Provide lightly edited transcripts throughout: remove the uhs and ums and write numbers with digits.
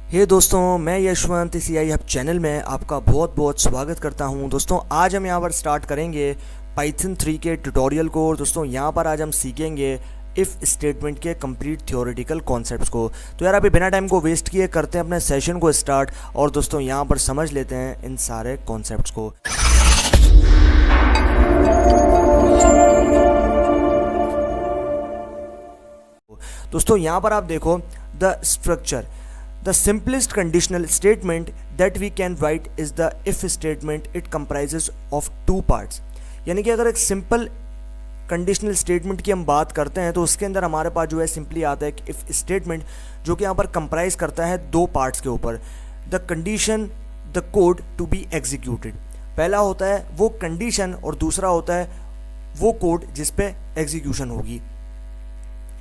हे दोस्तों, मैं यशवंत इस आई हब चैनल में आपका बहुत बहुत स्वागत करता हूं। दोस्तों आज हम यहां पर स्टार्ट करेंगे पाइथन 3 के ट्यूटोरियल को। और दोस्तों यहां पर आज हम सीखेंगे इफ़ स्टेटमेंट के कंप्लीट थ्योरेटिकल कॉन्सेप्ट्स को। तो यार अभी बिना टाइम को वेस्ट किए करते हैं अपने सेशन को स्टार्ट। और दोस्तों यहां पर समझ लेते हैं इन सारे कॉन्सेप्ट्स को। दोस्तों यहाँ पर आप देखो the structure. The simplest conditional statement that we can write is the if statement. It comprises of two parts. यानी कि अगर एक सिंपल कंडीशनल स्टेटमेंट की हम बात करते हैं तो उसके अंदर हमारे पास जो है सिंपली आता है कि इफ स्टेटमेंट, जो कि यहाँ पर कंप्राइज करता है दो पार्ट्स के ऊपर। The condition, the code to be executed. पहला होता है वो कंडीशन और दूसरा होता है वो कोड जिस पे एग्जीक्यूशन होगी।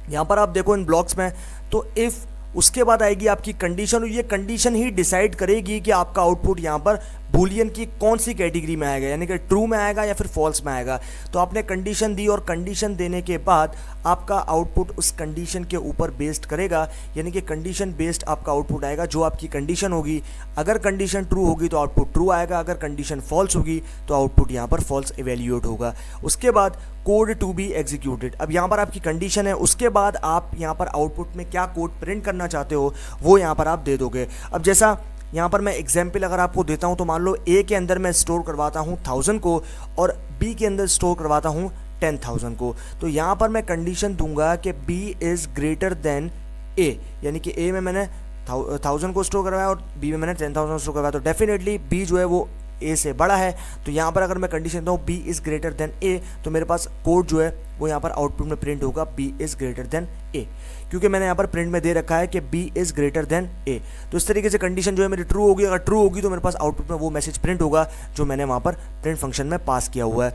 यहाँ पर आप देखो इन ब्लॉक्स में, तो इफ़, उसके बाद आएगी आपकी कंडीशन। और ये कंडीशन ही डिसाइड करेगी कि आपका आउटपुट यहाँ पर बूलियन की कौन सी कैटेगरी में आएगा, यानी कि ट्रू में आएगा या फिर फॉल्स में आएगा। तो आपने कंडीशन दी और कंडीशन देने के बाद आपका आउटपुट उस कंडीशन के ऊपर बेस्ड करेगा, यानी कि कंडीशन बेस्ड आपका आउटपुट आएगा जो आपकी कंडीशन होगी। अगर कंडीशन ट्रू होगी तो आउटपुट ट्रू आएगा, अगर कंडीशन फॉल्स होगी तो आउटपुट यहाँ पर फॉल्स इवेल्यूएट होगा। उसके बाद कोड टू बी एग्जीक्यूटेड। अब यहाँ पर आपकी कंडीशन है, उसके बाद आप यहाँ पर आउटपुट में क्या कोड प्रिंट करना चाहते हो वो यहाँ पर आप दे दोगे। अब जैसा यहाँ पर मैं एग्जाम्पल अगर आपको देता हूँ तो मान लो ए के अंदर मैं स्टोर करवाता हूँ 1000 को और बी के अंदर स्टोर करवाता हूँ 10,000 को। तो यहाँ पर मैं कंडीशन दूंगा कि बी इज़ ग्रेटर देन ए, यानी कि ए में मैंने 1000 को स्टोर करवाया और बी में मैंने 10,000 स्टोर करवाया, तो डेफिनेटली बी जो है वो ए से बड़ा है। तो यहाँ पर अगर मैं कंडीशन दूँ बी इज़ ग्रेटर देन ए, तो मेरे पास कोड जो है वो यहाँ पर आउटपुट में प्रिंट होगा बी इज़ ग्रेटर देन ए, क्योंकि मैंने यहाँ पर प्रिंट में दे रखा है कि बी इज़ ग्रेटर देन ए। तो इस तरीके से कंडीशन जो है मेरी ट्रू होगी। अगर ट्रू होगी तो मेरे पास आउटपुट में वो मैसेज प्रिंट होगा जो मैंने वहाँ पर प्रिंट फंक्शन में पास किया हुआ है।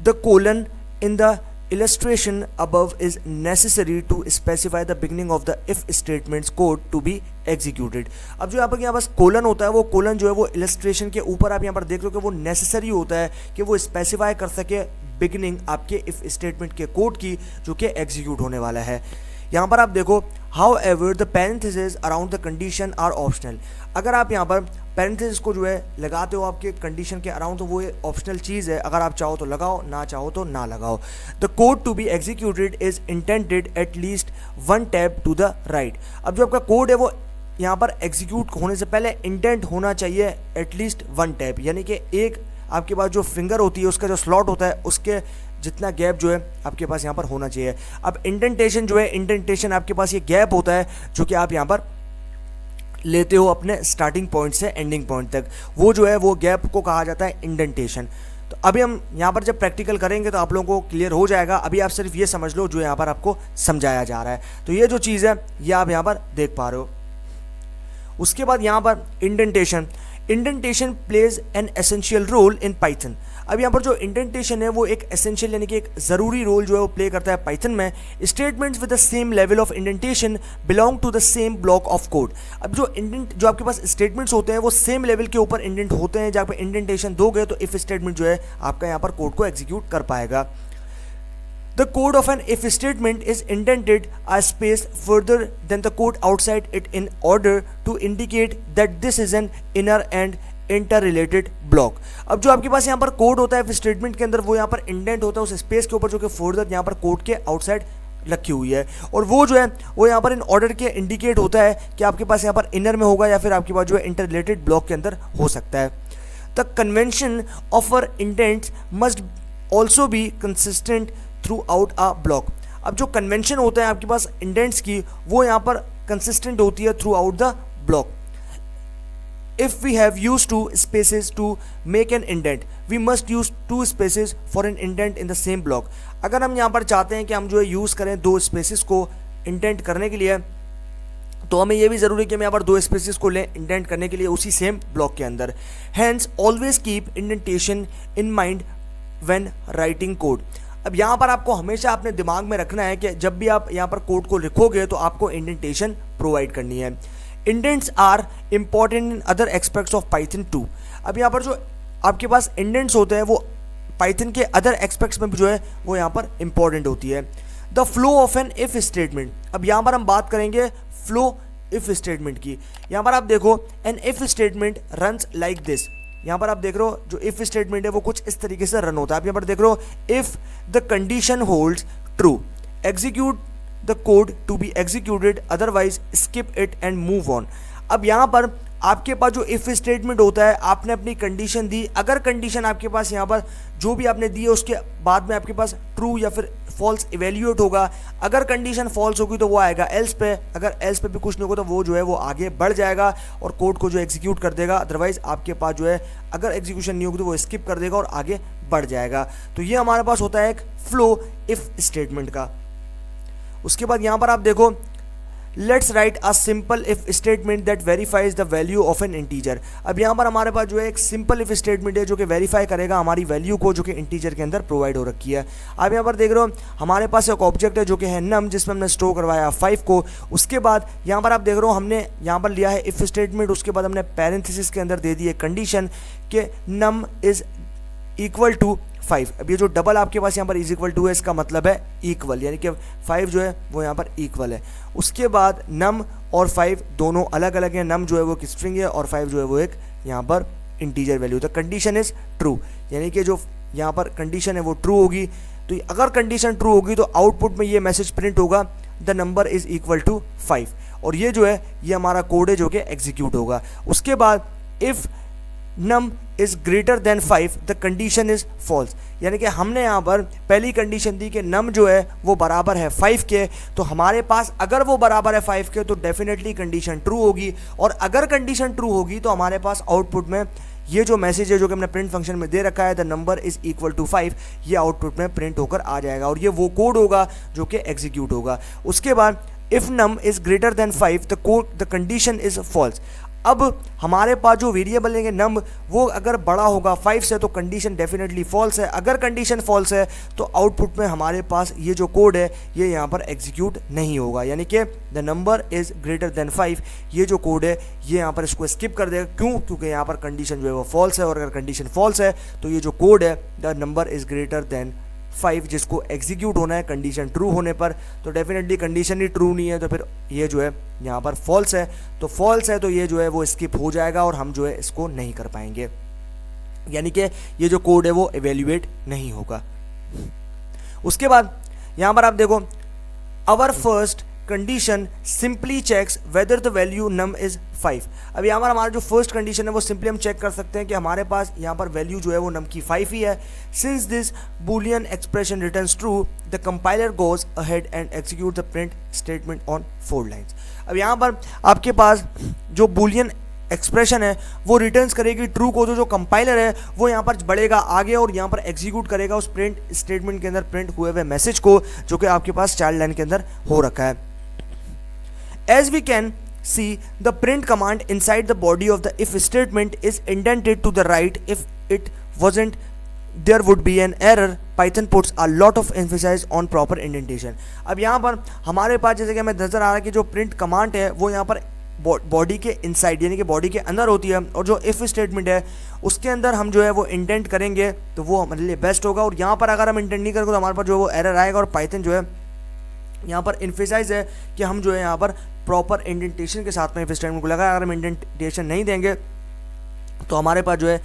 The colon in the illustration above is necessary to specify the beginning of the if statements code to be executed। अब जो यहाँ पर बस कोलन होता है, वो कोलन जो है वो इलस्ट्रेशन के ऊपर आप यहाँ पर देख लो कि वो नेसेसरी होता है कि वो स्पेसिफाई कर सके बिगिनिंग आपके इफ स्टेटमेंट के कोड की जो कि एग्जीक्यूट होने वाला है। यहाँ पर आप देखो however the parenthesis around the condition are optional. अगर आप यहाँ पर पैरेंथेसिस को जो है लगाते हो आपके कंडीशन के अराउंड तो वो ऑप्शनल चीज़ है, अगर आप चाहो तो लगाओ, ना चाहो तो ना लगाओ। The code to be executed is indented at least one tab to the right. अब जो आपका कोड है वो यहाँ पर एग्जीक्यूट होने से पहले इंटेंट होना चाहिए एटलीस्ट वन टैब, यानी कि एक आपके पास जो फिंगर होती है उसका जो स्लॉट होता है उसके जितना गैप जो है आपके पास यहाँ पर होना चाहिए। अब इंडेंटेशन जो है, इंडेंटेशन आपके पास ये गैप होता है जो कि आप यहाँ पर लेते हो अपने स्टार्टिंग पॉइंट से एंडिंग पॉइंट तक, वो जो है वो गैप को कहा जाता है इंडेंटेशन। तो अभी हम यहाँ पर जब प्रैक्टिकल करेंगे तो आप लोगों को क्लियर हो जाएगा। अभी आप सिर्फ ये समझ लो जो यहाँ पर आपको समझाया जा रहा है। तो ये जो चीज़ है ये आप यहाँ पर देख पा रहे हो। उसके बाद यहाँ पर indentation, indentation plays an essential role in Python. अब यहाँ पर जो इंडेंटेशन है वो एक एसेंशियल यानी कि एक ज़रूरी रोल जो है वो प्ले करता है पाइथन में। Statements with the same level of indentation belong to the same block of code. अब जो आपके पास स्टेटमेंट्स होते हैं वो सेम लेवल के ऊपर इंडेंट होते हैं। जहाँ पर इंडेंटेशन दोगे तो इफ स्टेटमेंट जो है आपका यहाँ पर कोड को एग्जीक्यूट कर पाएगा। The code of an if statement is indented a space further than the code outside it in order to indicate that this is an inner and interrelated block। अब जो आपके पास यहाँ पर कोड होता है if स्टेटमेंट के अंदर वो यहाँ पर इंडेंट होता है उस स्पेस के ऊपर जो कि फर्दर यहाँ पर कोड के आउटसाइड रखी हुई है, और वो जो है वो यहाँ पर इन ऑर्डर के इंडिकेट होता है कि आपके पास यहाँ पर इनर में होगा या फिर आपके पास जो है इंटररिलेटेड ब्लॉक के अंदर हो सकता है। The convention of our indents must also be consistent throughout a block. अब जो कन्वेंशन होता है आपके पास इंडेंट्स की वो यहाँ पर कंसिस्टेंट होती है throughout the block. If we have use two spaces to make an indent we must use two spaces for an indent in the same block. अगर हम यहाँ पर चाहते हैं कि हम जो है यूज़ करें दो स्पेसेस को इंडेंट करने के लिए, तो हमें यह भी ज़रूरी है कि हम यहाँ पर दो स्पेसेस को लें इंडेंट करने के लिए उसी सेम ब्लॉक के अंदर। Hence always keep indentation in mind when writing code. अब यहाँ पर आपको हमेशा अपने दिमाग में रखना है कि जब भी आप यहाँ पर कोड को लिखोगे तो आपको इंडेंटेशन प्रोवाइड करनी है। Indents are important in other aspects of Python 2। अब यहाँ पर जो आपके पास इंडेंट्स होते हैं वो पाइथन के अदर एस्पेक्ट्स में भी जो है वो यहाँ पर इंपॉर्टेंट होती है। The flow of an if statement. अब यहाँ पर हम बात करेंगे फ्लो इफ स्टेटमेंट की। यहाँ पर आप देखो an if statement runs like this. यहाँ पर आप देख रहे हो जो इफ स्टेटमेंट है वो कुछ इस तरीके से रन होता है। आप यहाँ पर देख रहे हो if the condition holds true execute the code to be executed otherwise skip it and move on. अब यहाँ पर आपके पास जो इफ स्टेटमेंट होता है, आपने अपनी कंडीशन दी, अगर कंडीशन आपके पास यहाँ पर जो भी आपने दी है उसके बाद में आपके पास ट्रू या फिर फॉल्स इवेल्यूएट होगा। अगर कंडीशन फॉल्स होगी तो वो आएगा एल्स पे, अगर एल्स पे भी कुछ नहीं होगा तो वो जो है वो आगे बढ़ जाएगा और कोड को जो एग्जीक्यूट कर देगा। अदरवाइज आपके पास जो है अगर एग्जीक्यूशन नहीं होगी तो वो स्किप कर देगा और आगे बढ़ जाएगा। तो ये हमारे पास होता है एक फ्लो इफ स्टेटमेंट का। उसके बाद यहाँ पर आप देखो let's write a simple if statement that verifies the value of an integer. अब यहाँ पर हमारे पास जो है एक सिंपल इफ स्टेटमेंट है जो कि वेरीफाई करेगा हमारी वैल्यू को जो कि इंटीजर के अंदर प्रोवाइड हो रखी है। आप यहाँ पर देख रहे हो हमारे पास एक ऑब्जेक्ट है जो कि है नम, जिसमें हमने स्टोर करवाया 5 को। उसके बाद यहाँ पर आप देख रहे हो हमने यहाँ पर लिया है इफ स्टेटमेंट, उसके बाद हमने पैरेंथेसिस के अंदर दे दी है कंडीशन कि नम इज इक्वल टू 5। अब ये जो डबल आपके पास यहाँ पर इज इक्वल टू है इसका मतलब है इक्वल, यानी कि 5 जो है वो यहाँ पर इक्वल है। उसके बाद नम और 5 दोनों अलग अलग हैं, नम जो है वो एक स्ट्रिंग है और 5 जो है वो एक यहाँ पर इंटीजर वैल्यू। तो कंडीशन इज ट्रू, यानी कि जो यहाँ पर कंडीशन है वो ट्रू होगी। तो अगर कंडीशन ट्रू होगी तो आउटपुट में ये मैसेज प्रिंट होगा the number is equal to 5, और ये जो है ये हमारा कोड है जो कि एग्जीक्यूट होगा। उसके बाद if num is greater than 5 the condition is false, यानी कि हमने यहाँ पर पहली कंडीशन दी कि नम जो है वो बराबर है 5 के, तो हमारे पास अगर वो बराबर है 5 के तो डेफिनेटली कंडीशन ट्रू होगी, और अगर कंडीशन ट्रू होगी तो हमारे पास आउटपुट में ये जो मैसेज है जो कि हमने प्रिंट फंक्शन में दे रखा है the number is equal to 5, ये आउटपुट में प्रिंट होकर आ जाएगा और ये वो कोड होगा जो कि एग्जीक्यूट होगा। उसके बाद if num is greater than 5 the condition is false. अब हमारे पास जो वेरिएबल है नम वो अगर बड़ा होगा 5 से तो कंडीशन डेफिनेटली फॉल्स है। अगर कंडीशन फॉल्स है तो आउटपुट में हमारे पास ये जो कोड है ये यहाँ पर एग्जीक्यूट नहीं होगा, यानी कि the number is greater than 5, ये जो कोड है ये यहाँ पर इसको स्किप कर देगा। क्यों? क्योंकि यहाँ पर कंडीशन जो है वो फॉल्स है, और अगर कंडीशन फॉल्स है तो ये जो कोड है the number is greater than 5 जिसको एग्जीक्यूट होना है कंडीशन ट्रू होने पर, तो डेफिनेटली कंडीशन ही ट्रू नहीं है तो फिर ये जो है यहाँ पर फॉल्स है, तो फॉल्स है तो ये जो है वो स्किप हो जाएगा और हम जो है इसको नहीं कर पाएंगे, यानी कि ये जो कोड है वो इवेल्युएट नहीं होगा। उसके बाद यहाँ पर आप देखो our first condition simply checks whether the value num is 5। अब यहाँ पर हमारा जो फर्स्ट कंडीशन है वो सिंपली हम चेक कर सकते हैं कि हमारे पास यहाँ पर वैल्यू जो है वो नम की 5 ही है। Since this Boolean expression returns true the compiler goes ahead and execute the print statement on 4 lines. अब यहाँ पर आपके पास जो बूलियन एक्सप्रेशन है वो रिटर्न्स करेगी ट्रू को, तो जो कंपाइलर है वो यहाँ पर बढ़ेगा आगे और यहाँ पर एग्जीक्यूट करेगा उस प्रिंट स्टेटमेंट के अंदर प्रिंट हुए हुए मैसेज को जो कि आपके पास चाइल्ड लाइन के अंदर हो रखा है। As we can see, the print command inside the body of the if statement is indented to the right. If it wasn't, there would be an error. Python puts a lot of emphasis on proper indentation. अब यहाँ पर हमारे पास जैसे कि हमें नजर आ रहा है कि जो प्रिंट कमांड है वो यहाँ पर बॉडी के इनसाइड यानी कि बॉडी के अंदर होती है, और जो इफ स्टेटमेंट है उसके अंदर हम जो है वो इंडेंट करेंगे तो वो हमारे लिए बेस्ट होगा। और यहाँ पर अगर हम इंडेंट नहीं करेंगे तो हमारे पास जो है वो एरर आएगा, और पाइथन जो है यहाँ पर इन्फेसाइज है कि हम जो है यहाँ पर प्रॉपर इंडेंटेशन के साथ में इफ स्टेटमेंट को लगा। अगर हम इंडेंटेशन नहीं देंगे तो हमारे पास जो है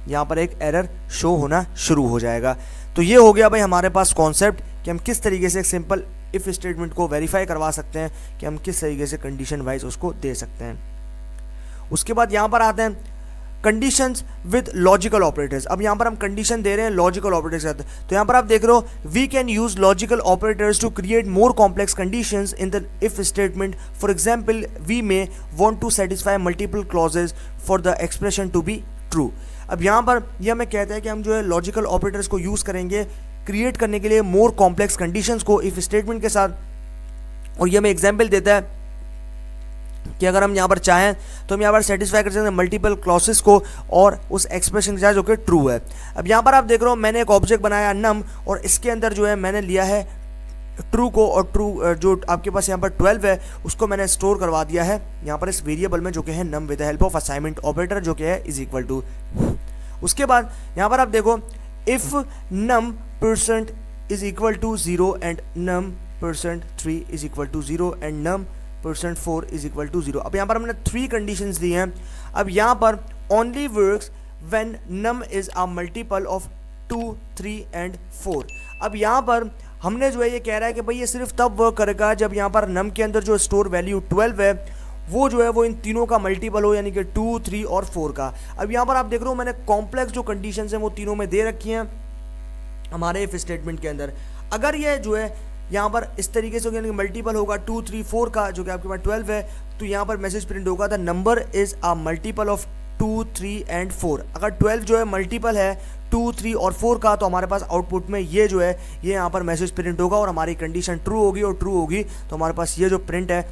यहाँ पर एक एरर शो होना शुरू हो जाएगा। तो ये हो गया भाई हमारे पास कॉन्सेप्ट कि हम किस तरीके से एक सिंपल इफ स्टेटमेंट को वेरीफाई करवा सकते हैं, कि हम किस तरीके से कंडीशन वाइज उसको दे सकते हैं। उसके बाद यहाँ पर आते हैं कंडीशंस विद लॉजिकल ऑपरेटर्स। अब यहाँ पर हम कंडीशन दे रहे हैं लॉजिकल ऑपरेटर्स के साथ, तो यहाँ पर आप देख रहे हो we can use logical operators to create more complex conditions in the if statement. For example we may want to satisfy multiple clauses for the expression to be true. अब यहाँ पर यह हमें कहता है कि हम जो है लॉजिकल ऑपरेटर्स को यूज़ करेंगे क्रिएट करने के लिए मोर कॉम्प्लेक्स कंडीशंस को इफ स्टेटमेंट के साथ। और ये हमें एग्जाम्पल देता है कि अगर हम यहाँ पर चाहें तो हम यहाँ पर सेटिस्फाई कर सकते हैं मल्टीपल क्लॉसेस को और उस एक्सप्रेशन के साथ जो कि ट्रू है। अब यहाँ पर आप देख रहे हो मैंने एक ऑब्जेक्ट बनाया नम, और इसके अंदर जो है मैंने लिया है ट्रू को, और ट्रू जो आपके पास यहाँ पर 12 है उसको मैंने स्टोर करवा दिया है यहाँ पर इस वेरिएबल में जो कि है num with the help of assignment operator जो कि है इज इक्वल टू। उसके बाद यहाँ पर आप देखो if num % is equal to 0 and num %3 is equal to 0 and num percent 4 is equal to 0। अब यहाँ पर हमने 3 कंडीशंस दी हैं। अब यहाँ पर only works when num is a multiple of 2, 3 and 4। अब यहाँ पर हमने जो है ये कह रहा है कि भाई ये सिर्फ तब वर्क करेगा जब यहाँ पर नम के अंदर जो स्टोर वैल्यू 12 है वो जो है वो इन तीनों का मल्टीपल हो, यानी कि 2, 3 और 4 का। अब यहाँ पर आप देख रहे हो मैंने कॉम्प्लेक्स जो कंडीशंस हैं वो तीनों में दे रखी हैं हमारे इफ स्टेटमेंट के अंदर। अगर ये जो है यहाँ पर इस तरीके से यानी कि मल्टीपल होगा 2, 3, 4 का, जो कि आपके पास 12 है, तो यहाँ पर मैसेज प्रिंट होगा the number is a multiple of 2, 3 and 4। अगर 12 जो है मल्टीपल है 2, 3 और 4 का, तो हमारे पास आउटपुट में ये जो है ये यहाँ पर मैसेज प्रिंट होगा और हमारी कंडीशन ट्रू होगी, और ट्रू होगी तो हमारे पास ये जो प्रिंट है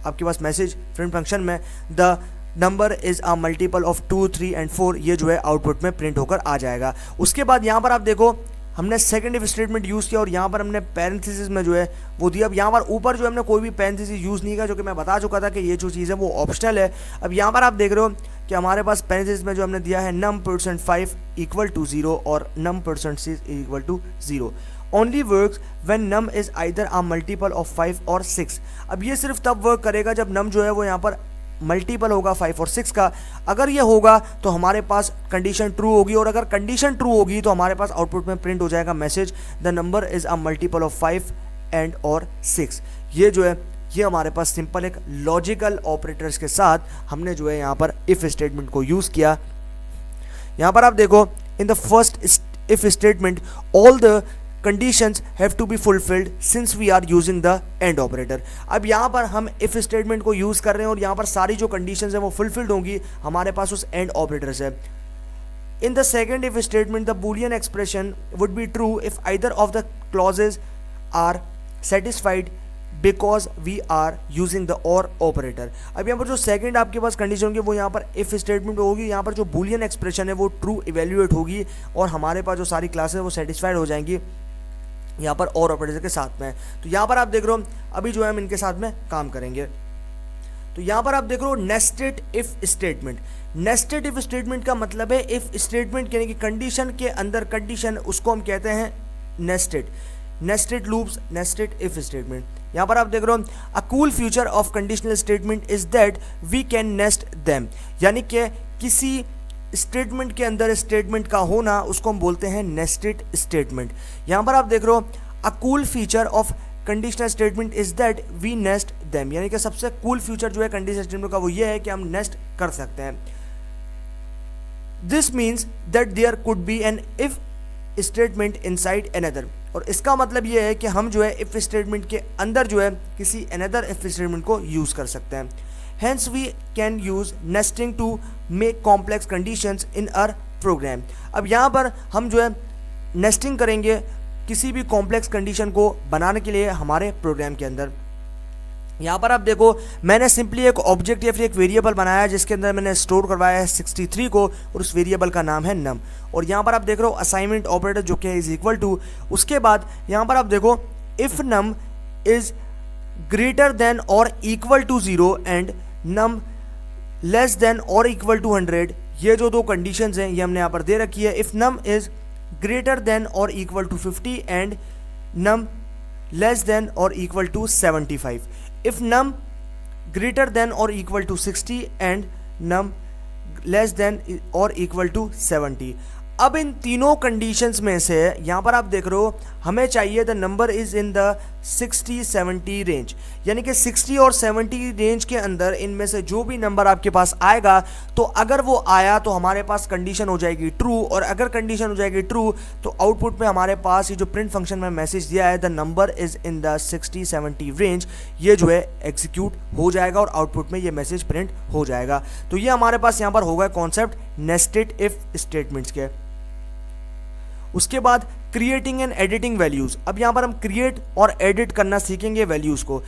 आपके पास मैसेज प्रिंट फंक्शन में the number is a multiple of 2, 3 and 4 ये जो है आउटपुट में प्रिंट होकर आ जाएगा। उसके बाद यहाँ पर आप देखो हमने सेकंड इफ स्टेटमेंट यूज़ किया और यहाँ पर हमने पैरेंथेसिस में जो है वो दिया। अब यहाँ पर ऊपर जो हमने कोई भी पैरेंथेसिस यूज़ नहीं किया, जो कि मैं बता चुका था कि ये जो चीज़ है वो ऑप्शनल है। अब यहाँ पर आप देख रहे हो कि हमारे पास पैरेंथेसिस में जो हमने दिया है num %5 इक्वल टू 0 और num %6 equal to 0 only works when num is either a multiple of 5 और 6। अब ये सिर्फ तब वर्क करेगा जब नम जो है वो यहाँ पर मल्टीपल होगा 5 और 6 का। अगर ये होगा तो हमारे पास कंडीशन ट्रू होगी, और अगर कंडीशन ट्रू होगी तो हमारे पास आउटपुट में प्रिंट हो जाएगा message the number is a multiple of 5 and और 6। ये जो है ये हमारे पास सिंपल एक लॉजिकल ऑपरेटर्स के साथ हमने जो है यहाँ पर इफ स्टेटमेंट को यूज़ किया। यहाँ पर आप देखो in the first if statement all the conditions have to be fulfilled since we are using the AND operator। अब यहाँ पर हम if स्टेटमेंट को यूज़ कर रहे हैं और यहाँ पर सारी जो conditions हैं वो fulfilled होंगी हमारे पास उस AND operator से। In the second if statement the boolean expression would be true if either of the clauses are satisfied because we are using the OR operator। अब यहाँ पर जो सेकंड आपके पास कंडीशन होगी वो यहाँ पर इफ स्टेटमेंट होगी, यहाँ पर जो बूलियन एक्सप्रेशन है वो ट्रू इवेल्युएट होगी और हमारे पास जो सारी क्लासेस वो सेटिस्फाइड हो जाएंगी यहाँ पर और ऑपरेटर के साथ में। तो यहाँ पर आप देख रहे हो अभी जो है हम इनके साथ में काम करेंगे। तो यहाँ पर आप देख रहे हो nested if statement. Nested if statement का मतलब है इफ स्टेटमेंट यानी कि कंडीशन के अंदर कंडीशन, उसको हम कहते हैं nested loops, nested if statement. यहाँ पर आप देख रहे हो a cool feature of conditional statement is that we can nest them, यानी कि किसी स्टेटमेंट के अंदर स्टेटमेंट का होना उसको हम बोलते हैं नेस्टेड स्टेटमेंट। यहाँ पर आप देख रहे हो a cool feature of conditional statement is that we nest them, यानी कि सबसे कूल फीचर जो है कंडीशनल स्टेटमेंट का वो ये है कि हम नेस्ट कर सकते हैं। This means that there could be an if statement inside another, और इसका मतलब ये है कि हम जो है इफ स्टेटमेंट के अंदर जो है किसी अनदर इफ स्टेटमेंट को यूज़ कर सकते हैं। Hence we can use nesting to make complex conditions in our program। अब यहाँ पर हम जो है नेस्टिंग करेंगे किसी भी कॉम्प्लेक्स कंडीशन को बनाने के लिए हमारे प्रोग्राम के अंदर। यहाँ पर आप देखो मैंने सिंपली एक ऑब्जेक्ट या फिर एक वेरिएबल बनाया है जिसके अंदर मैंने स्टोर करवाया है 63 को और उस वेरिएबल का नाम है नम। और यहाँ पर आप देख रहे हो असाइनमेंट ऑपरेटर जो कि इज इक्वल टू, उसके बाद यहाँ पर आप देखो if num is greater than और equal to 0 and num less than और इक्वल टू 100, ये जो दो कंडीशंस हैं ये हमने यहाँ पर दे रखी है। If num is greater than और equal to 50 and num less than और equal to 75, if num greater than और equal to 60 and num less than और इक्वल टू 70। अब इन तीनों कंडीशंस में से यहाँ पर आप देख रहे हो हमें चाहिए the number is in the 60-70 range, यानी कि 60 और 70 रेंज के अंदर इनमें से जो भी नंबर आपके पास आएगा तो अगर वो आया तो हमारे पास कंडीशन हो जाएगी ट्रू, और अगर कंडीशन हो जाएगी ट्रू तो आउटपुट में हमारे पास ये जो प्रिंट फंक्शन में मैसेज दिया है the number is in the 60-70 range, ये जो है एग्जीक्यूट हो जाएगा और आउटपुट में ये मैसेज प्रिंट हो जाएगा। तो ये हमारे पास यहाँ पर होगा कॉन्सेप्ट नेस्टेड इफ स्टेटमेंट्स के। उसके बाद क्रिएटिंग एंड एडिटिंग वैल्यूज। अब यहाँ पर हम क्रिएट और एडिट करना सीखेंगे वैल्यूज को।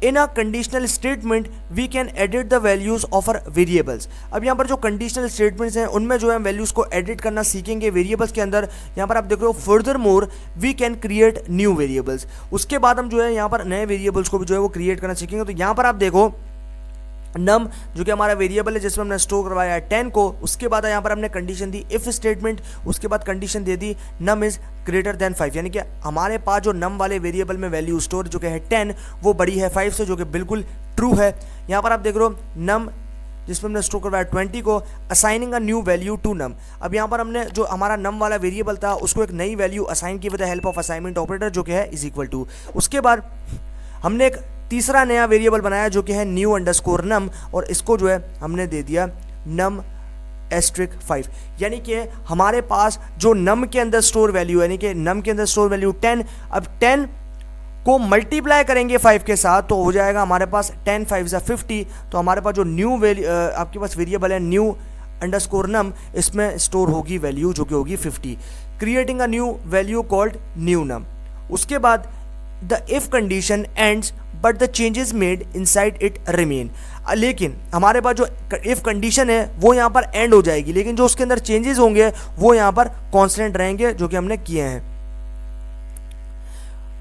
In a conditional statement we can edit the values of our variables. अब यहाँ पर जो कंडीशनल स्टेटमेंट्स हैं उनमें जो है वैल्यूज को एडिट करना सीखेंगे वेरिएबल्स के अंदर। यहाँ पर आप देख रहे हो furthermore we can create new variables. उसके बाद हम जो है यहाँ पर नए वेरिएबल्स को भी जो है वो क्रिएट करना सीखेंगे। तो यहाँ पर आप देखो नम जो कि हमारा वेरिएबल है जिसमें हमने स्टोर करवाया है 10 को, उसके बाद यहाँ पर हमने कंडीशन दी इफ स्टेटमेंट, उसके बाद कंडीशन दे दी नम इज ग्रेटर देन 5, यानी कि हमारे पास जो नम वाले वेरिएबल में वैल्यू स्टोर जो कि है 10 वो बड़ी है 5 से, जो कि बिल्कुल ट्रू है। यहाँ पर आप देख रहे हो नम जिसमें हमने स्टोर करवाया 20 को, assigning a new value to num. अब यहाँ पर हमने जो हमारा नम वाला वेरिएबल था उसको एक नई वैल्यू असाइन की with the help of assignment operator जो कि है इज इक्वल टू। उसके बाद हमने एक तीसरा नया वेरिएबल बनाया जो कि है न्यू अंडरस्कोर नम, और इसको जो है हमने दे दिया नम एस्ट्रिक 5। यानी कि हमारे पास जो नम के अंदर स्टोर वैल्यू यानी कि नम के अंदर स्टोर वैल्यू 10, अब 10 को मल्टीप्लाई करेंगे 5 के साथ तो हो जाएगा हमारे पास 10 5 50। तो हमारे पास जो न्यू वैल्यू आपके पास वेरिएबल है न्यू अंडरस्कोर नम, इसमें स्टोर होगी वैल्यू जो कि होगी 50, creating a new value called new num. उसके बाद the if condition ends but the changes made inside it remain. लेकिन हमारे पास जो इफ कंडीशन है वो यहाँ पर एंड हो जाएगी, लेकिन जो उसके अंदर चेंजेस होंगे वो यहाँ पर कांस्टेंट रहेंगे जो कि हमने किए हैं।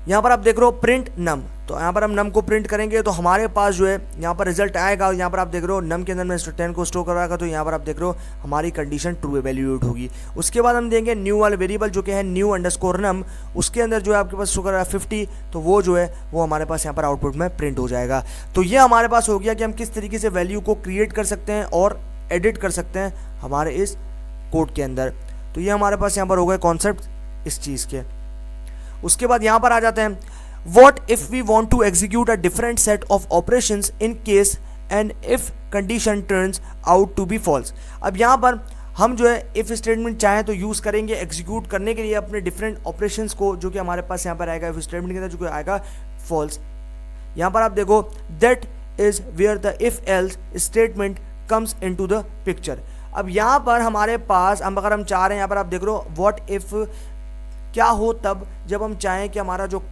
यहाँ पर आप देख रहे हो प्रिंट नम, तो यहाँ पर हम नम को प्रिंट करेंगे तो हमारे पास जो है यहाँ पर रिजल्ट आएगा। यहाँ पर आप देख रहे हो नम के अंदर में 10 को स्टोर करवाएगा तो यहाँ पर आप देख रहे हो हमारी कंडीशन ट्रू एवेल्यूएट होगी। उसके बाद हम देंगे न्यू वाले वेरिएबल जो कि है न्यू अंडरस्कोर नम, उसके अंदर जो है आपके पास स्टोर करवाया 50, तो वो जो है वो हमारे पास यहाँ पर आउटपुट में प्रिंट हो जाएगा। तो ये हमारे पास हो गया कि हम किस तरीके से वैल्यू को क्रिएट कर सकते हैं और एडिट कर सकते हैं हमारे इस कोड के अंदर। तो ये हमारे पास यहाँ पर हो गए कॉन्सेप्ट इस चीज़ के। उसके बाद यहाँ पर आ जाते हैं what if we want to execute a different set of operations in case and if condition turns out to be false। अब यहाँ पर हम जो है if स्टेटमेंट चाहें तो यूज़ करेंगे एग्जीक्यूट करने के लिए अपने डिफरेंट ऑपरेशंस को, जो कि हमारे पास यहाँ पर आएगा if स्टेटमेंट के अंदर जो कि आएगा false। यहाँ पर आप देखो that is where the if else statement comes into the picture। अब यहाँ पर हमारे पास अगर हम चाह रहे हैं, यहाँ पर आप देख रहे हो what if क्या हो तब जब हम चाहें कि हमारा जो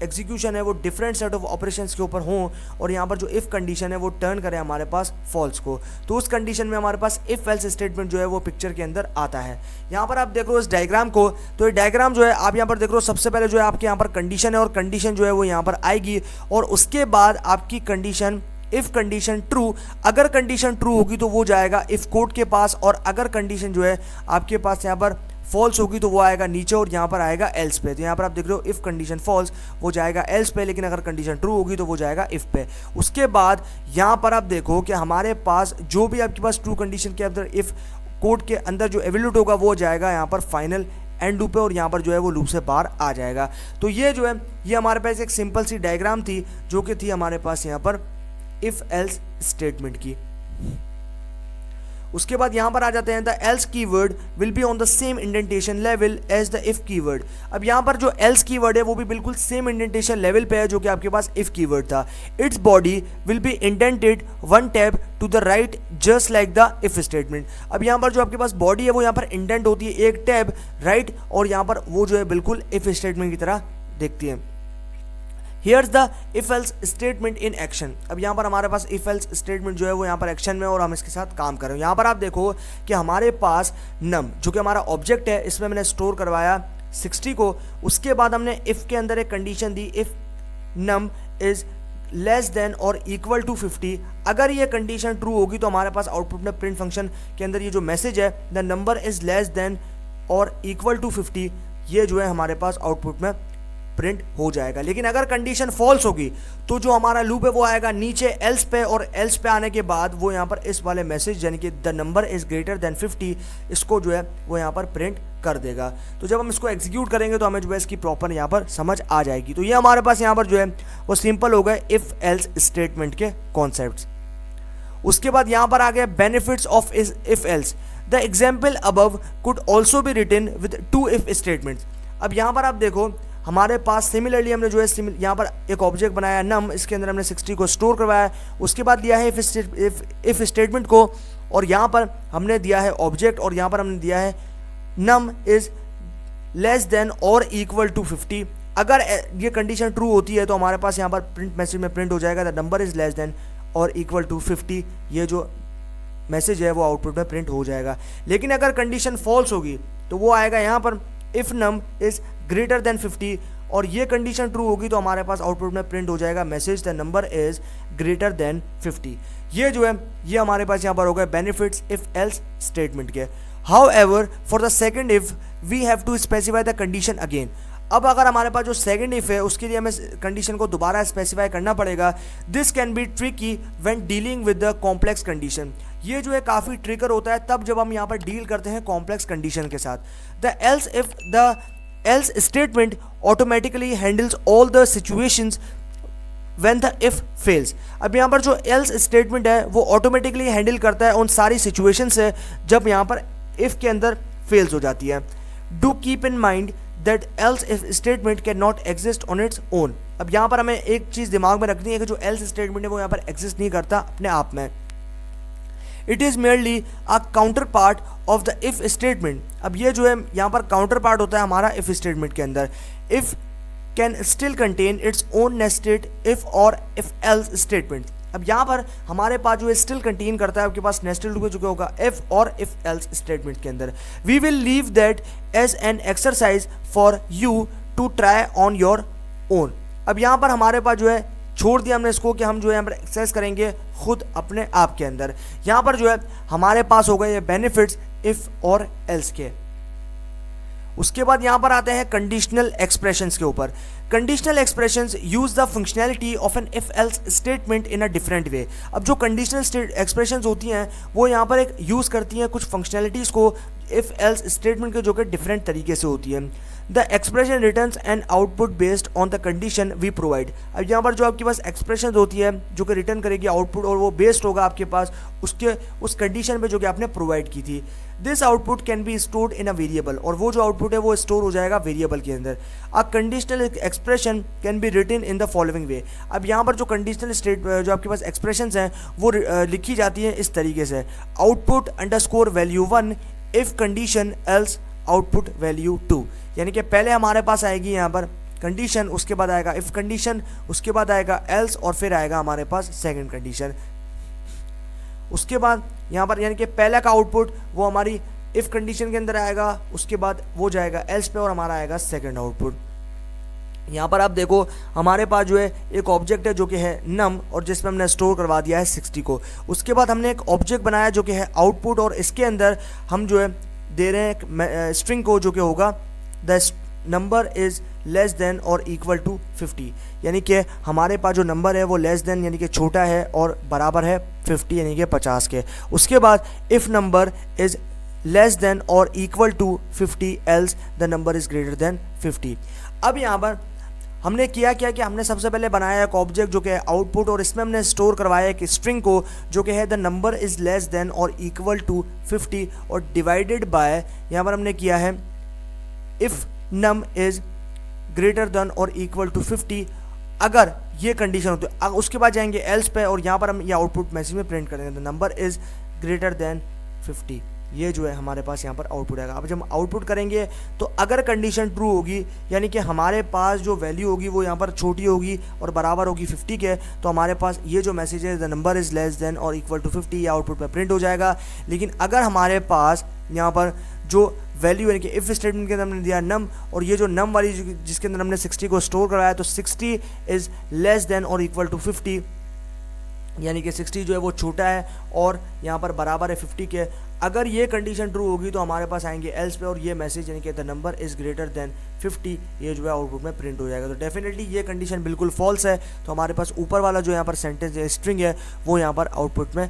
एग्जीक्यूशन है वो डिफरेंट सेट ऑफ ऑपरेशंस के ऊपर हो और यहाँ पर जो इफ़ कंडीशन है वो टर्न करे हमारे पास फॉल्स को, तो उस कंडीशन में हमारे पास इफ एल्स स्टेटमेंट जो है वो पिक्चर के अंदर आता है। यहाँ पर आप देख रहे हो इस डायग्राम को, तो ये डायग्राम जो है आप यहाँ पर देख रहे हो सबसे पहले जो है आपके यहाँ पर कंडीशन है और कंडीशन जो है वो यहाँ पर आएगी और उसके बाद आपकी कंडीशन इफ़ कंडीशन ट्रू, अगर कंडीशन ट्रू होगी तो वो जाएगा इफ़ कोड के पास, और अगर कंडीशन जो है आपके पास यहाँ पर फॉल्स होगी तो वो आएगा नीचे और यहाँ पर आएगा एल्स पे। तो यहाँ पर आप देख रहे हो इफ़ कंडीशन फॉल्स वो जाएगा एल्स पे, लेकिन अगर कंडीशन ट्रू होगी तो वो जाएगा इफ़ पे। उसके बाद यहाँ पर आप देखो कि हमारे पास जो भी आपके पास ट्रू कंडीशन के अंदर इफ़ कोड के अंदर जो एवेल्यूट होगा वो जाएगा यहाँ पर फाइनल एंड लूप पे और यहाँ पर जो है वो लूप से बाहर आ जाएगा। तो ये जो है ये हमारे पास एक सिंपल सी डायग्राम थी जो कि थी हमारे पास यहाँ पर इफ़ एल्स स्टेटमेंट की। उसके बाद यहाँ पर आ जाते हैं the else keyword will be on the same indentation level as the if keyword. अब यहाँ पर जो एल्स कीवर्ड है वो भी बिल्कुल सेम इंडेंटेशन लेवल पे है जो कि आपके पास इफ कीवर्ड था। Its body will be indented 1 tab to the right just like the if statement. अब यहाँ पर जो आपके पास बॉडी है वो यहाँ पर इंडेंट होती है 1 टैब राइट, और यहाँ पर वो जो है बिल्कुल इफ स्टेटमेंट की तरह दिखती है। Here's the if else statement in action। अब यहाँ पर हमारे पास if else statement जो है वो यहाँ पर एक्शन में और हम इसके साथ काम कर रहे हैं। यहाँ पर आप देखो कि हमारे पास num जो कि हमारा ऑब्जेक्ट है इसमें मैंने स्टोर करवाया 60 को। उसके बाद हमने if के अंदर एक condition the if num is less than और इक्वल टू 50। अगर ये कंडीशन ट्रू होगी तो हमारे पास आउटपुट में प्रिंट फंक्शन के अंदर ये जो मैसेज है the number is less than और इक्वल टू 50, ये जो है हमारे पास आउटपुट में प्रिंट हो जाएगा। लेकिन अगर कंडीशन फॉल्स होगी तो जो हमारा लूप है वो आएगा नीचे एल्स पे, और एल्स पे आने के बाद वो यहाँ पर इस वाले मैसेज यानी कि the number is greater than 50 इसको जो है वो यहाँ पर प्रिंट कर देगा। तो जब हम इसको एग्जीक्यूट करेंगे तो हमें जो है इसकी प्रॉपर यहाँ पर समझ आ जाएगी। तो ये हमारे पास यहाँ पर जो है वो सिंपल हो गए इफ एल्स स्टेटमेंट के कॉन्सेप्ट्स। उसके बाद यहाँ पर आ गए benefits of if else. The example above could also be written with 2 if statements. अब यहाँ पर आप देखो हमारे पास सिमिलरली हमने जो है यहाँ पर एक ऑब्जेक्ट बनाया नम, इसके अंदर हमने 60 को स्टोर करवाया, उसके बाद लिया है इफ स्टेटमेंट को, और यहाँ पर हमने दिया है ऑब्जेक्ट और यहाँ पर हमने दिया है नम इज लेस देन और इक्वल टू 50। अगर ये कंडीशन ट्रू होती है तो हमारे पास यहाँ पर प्रिंट मैसेज में प्रिंट हो जाएगा the number is less than और इक्वल टू 50, ये जो मैसेज है वो आउटपुट में प्रिंट हो जाएगा। लेकिन अगर कंडीशन फॉल्स होगी तो वो आएगा यहाँ पर if num is greater than 50, और ये कंडीशन ट्रू होगी तो हमारे पास आउटपुट में प्रिंट हो जाएगा message the number is greater than 50। ये जो है ये हमारे पास यहाँ पर हो गए बेनिफिट्स इफ एल्स स्टेटमेंट के। However for the second if we have to specify the condition again. अब अगर हमारे पास जो सेकंड इफ है उसके लिए हमें कंडीशन को दोबारा स्पेसिफाई करना पड़ेगा। This can be tricky when dealing with the complex condition. ये जो है काफ़ी ट्रिकर होता है तब जब हम यहाँ पर डील करते हैं कॉम्प्लेक्स कंडीशन के साथ। The L's statement automatically handles all the situations when the if fails. अब यहाँ पर जो एल्स स्टेटमेंट है वो ऑटोमेटिकली हैंडल करता है उन सारी सिचुएशन से जब यहाँ पर इफ के अंदर फेल्स हो जाती है। Do keep in mind that else if statement can not exist on its own. अब यहाँ पर हमें एक चीज़ दिमाग में रखनी है कि जो एल्स स्टेटमेंट है वो यहाँ पर एग्जिस्ट नहीं करता अपने आप में। It is merely a counter part of the if statement. अब ये जो है यहाँ पर काउंटर पार्ट होता है हमारा इफ स्टेटमेंट के अंदर। If can still contain its own nested if और इफ एल्स स्टेटमेंट। अब यहाँ पर हमारे पास जो है स्टिल कंटेन करता है आपके पास नेस्टेड लूप जो क्या होगा इफ और इफ एल्स स्टेटमेंट के अंदर। We will leave that as an exercise for you to try on your own. अब यहाँ पर हमारे पास जो है छोड़ दिया हमने इसको कि हम जो है यहाँ पर एक्सरसाइज करेंगे खुद अपने आप के अंदर। यहाँ पर जो है हमारे पास हो गए ये बेनिफिट्स इफ और एल्स के। उसके बाद यहाँ पर आते हैं कंडीशनल एक्सप्रेशंस के ऊपर। Conditional expressions use the functionality of an if else statement in a different way. अब जो कंडीशनल एक्सप्रेशंस होती हैं वो यहाँ पर एक यूज़ करती हैं कुछ फंक्शनैलिटीज़ को इफ एल्स स्टेटमेंट के जो कि डिफरेंट तरीके से होती है। The expression returns an output based on the condition we provide. अब यहाँ पर जो आपके पास एक्सप्रेशन होती है जो कि रिटर्न करेगी आउटपुट और वो बेस्ड होगा आपके पास उस कंडीशन पे जो कि आपने प्रोवाइड की थी। This output can be stored in a variable और वो जो आउटपुट है वो स्टोर हो जाएगा वेरिएबल के अंदर। A conditional expression can be written in the following way. अब यहाँ पर जो कंडीशनल स्टेट जो आपके पास एक्सप्रेशंस हैं वो लिखी जाती हैं इस तरीके से। Output underscore value 1 if condition else output value 2। यानी कि पहले हमारे पास आएगी यहाँ पर कंडीशन, उसके बाद आएगा इफ कंडीशन, उसके बाद आएगा एल्स और फिर आएगा हमारे पास सेकंड कंडीशन। उसके बाद यहाँ पर यानी कि पहला का आउटपुट वो हमारी इफ कंडीशन के अंदर आएगा, उसके बाद वो जाएगा एल्स पे और हमारा आएगा सेकंड आउटपुट। यहाँ पर आप देखो हमारे पास जो है एक ऑब्जेक्ट है जो कि है नम और जिसमें हमने स्टोर करवा दिया है 60 को। उसके बाद हमने एक ऑब्जेक्ट बनाया जो कि है आउटपुट और इसके अंदर हम जो है दे रहे हैं स्ट्रिंग को जो कि होगा the number is less than और इक्वल टू 50। यानी कि हमारे पास जो नंबर है वो लेस देन यानी कि छोटा है और बराबर है 50 यानी कि 50 के। उसके बाद if number is less than और equal to 50 else the number is greater than 50। अब यहाँ पर हमने किया क्या कि हमने सबसे पहले बनाया एक ऑब्जेक्ट जो कि है आउटपुट और इसमें हमने स्टोर करवाया एक स्ट्रिंग को जो कि है the number is less than और इक्वल टू 50 और डिवाइडेड बाय यहाँ पर हमने किया है if num is greater than और इक्वल टू 50 अगर ये कंडीशन होती है। उसके बाद जाएंगे एल्स पे और यहाँ पर हम ये आउटपुट मैसेज में प्रिंट करेंगे the number is greater than 50। ये जो है हमारे पास यहाँ पर आउटपुट आएगा। अब जब हम आउटपुट करेंगे तो अगर कंडीशन ट्रू होगी यानी कि हमारे पास जो वैल्यू होगी वो यहाँ पर छोटी होगी और बराबर होगी 50 के, तो हमारे पास ये जो मैसेज है the number is less than और इक्वल टू 50 ये आउटपुट में प्रिंट हो जाएगा। लेकिन अगर हमारे पास यहाँ पर जो वैल्यू यानी कि इफ स्टेटमेंट के अंदर हमने दिया नम और ये जो नम वाली जिसके अंदर हमने 60 को स्टोर कराया तो 60 इज़ लेस देन और इक्वल टू 50 यानी कि 60 जो है वो छोटा है और यहाँ पर बराबर है 50 के। अगर ये कंडीशन ट्रू होगी तो हमारे पास आएंगे एल्स पे और ये मैसेज यानी कि the number is greater than 50 ये जो है आउटपुट में प्रिंट हो जाएगा। तो डेफिनेटली ये कंडीशन बिल्कुल फॉल्स है, तो हमारे पास ऊपर वाला जो यहाँ पर सेंटेंस है स्ट्रिंग है वो यहाँ पर आउटपुट में